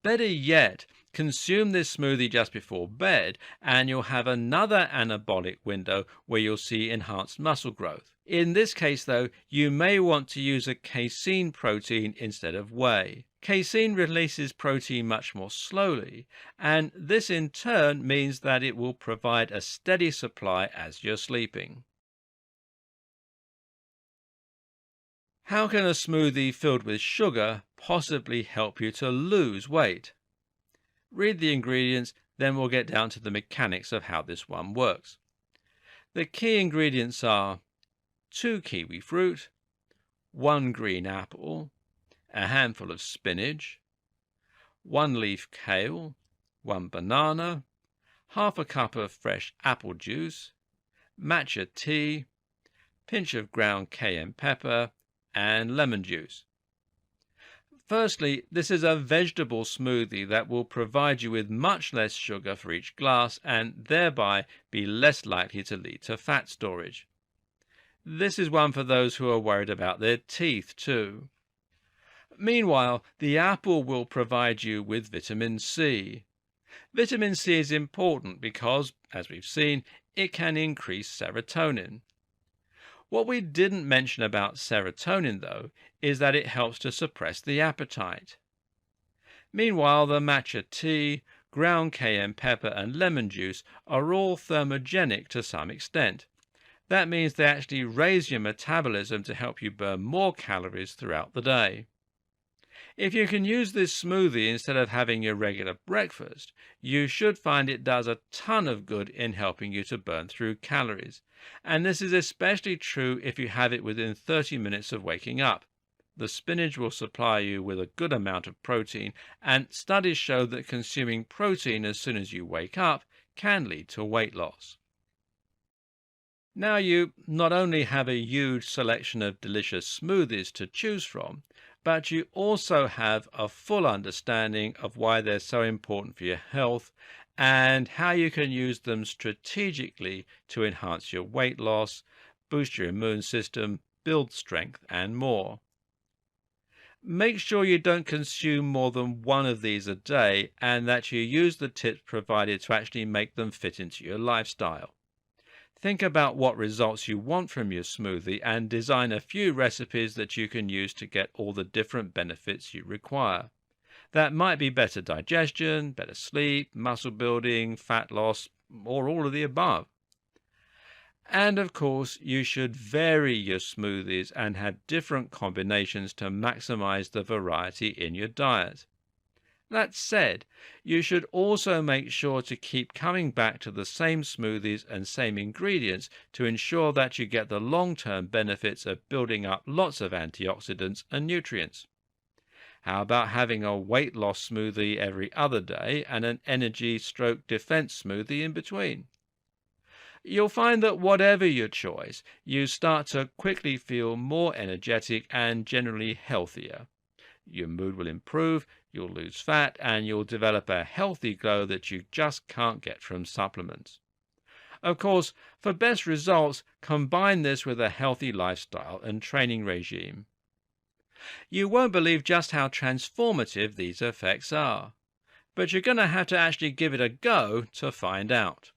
Better yet, consume this smoothie just before bed, and you'll have another anabolic window where you'll see enhanced muscle growth. In this case, though, you may want to use a casein protein instead of whey. Casein releases protein much more slowly, and this in turn means that it will provide a steady supply as you're sleeping. How can a smoothie filled with sugar possibly help you to lose weight? Read the ingredients, then we'll get down to the mechanics of how this one works. The key ingredients are 2 kiwi fruit, 1 green apple, a handful of spinach, 1 leaf kale, 1 banana, half a cup of fresh apple juice, matcha tea, pinch of ground cayenne pepper, and lemon juice. Firstly, this is a vegetable smoothie that will provide you with much less sugar for each glass and thereby be less likely to lead to fat storage. This is one for those who are worried about their teeth too. Meanwhile, the apple will provide you with vitamin C. Vitamin C is important because, as we've seen, it can increase serotonin. What we didn't mention about serotonin, though, is that it helps to suppress the appetite. Meanwhile, the matcha tea, ground cayenne pepper, and lemon juice are all thermogenic to some extent. That means they actually raise your metabolism to help you burn more calories throughout the day. If you can use this smoothie instead of having your regular breakfast, you should find it does a ton of good in helping you to burn through calories. And this is especially true if you have it within 30 minutes of waking up. The spinach will supply you with a good amount of protein, and studies show that consuming protein as soon as you wake up can lead to weight loss. Now you not only have a huge selection of delicious smoothies to choose from, but you also have a full understanding of why they're so important for your health and how you can use them strategically to enhance your weight loss, boost your immune system, build strength, and more. Make sure you don't consume more than one of these a day and that you use the tips provided to actually make them fit into your lifestyle. Think about what results you want from your smoothie and design a few recipes that you can use to get all the different benefits you require. That might be better digestion, better sleep, muscle building, fat loss, or all of the above. And of course, you should vary your smoothies and have different combinations to maximize the variety in your diet. That said, you should also make sure to keep coming back to the same smoothies and same ingredients to ensure that you get the long-term benefits of building up lots of antioxidants and nutrients. How about having a weight loss smoothie every other day and an energy stroke defense smoothie in between? You'll find that whatever your choice, you start to quickly feel more energetic and generally healthier. Your mood will improve, you'll lose fat, and you'll develop a healthy glow that you just can't get from supplements. Of course, for best results, combine this with a healthy lifestyle and training regime. You won't believe just how transformative these effects are, but you're going to have to actually give it a go to find out.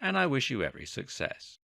And I wish you every success.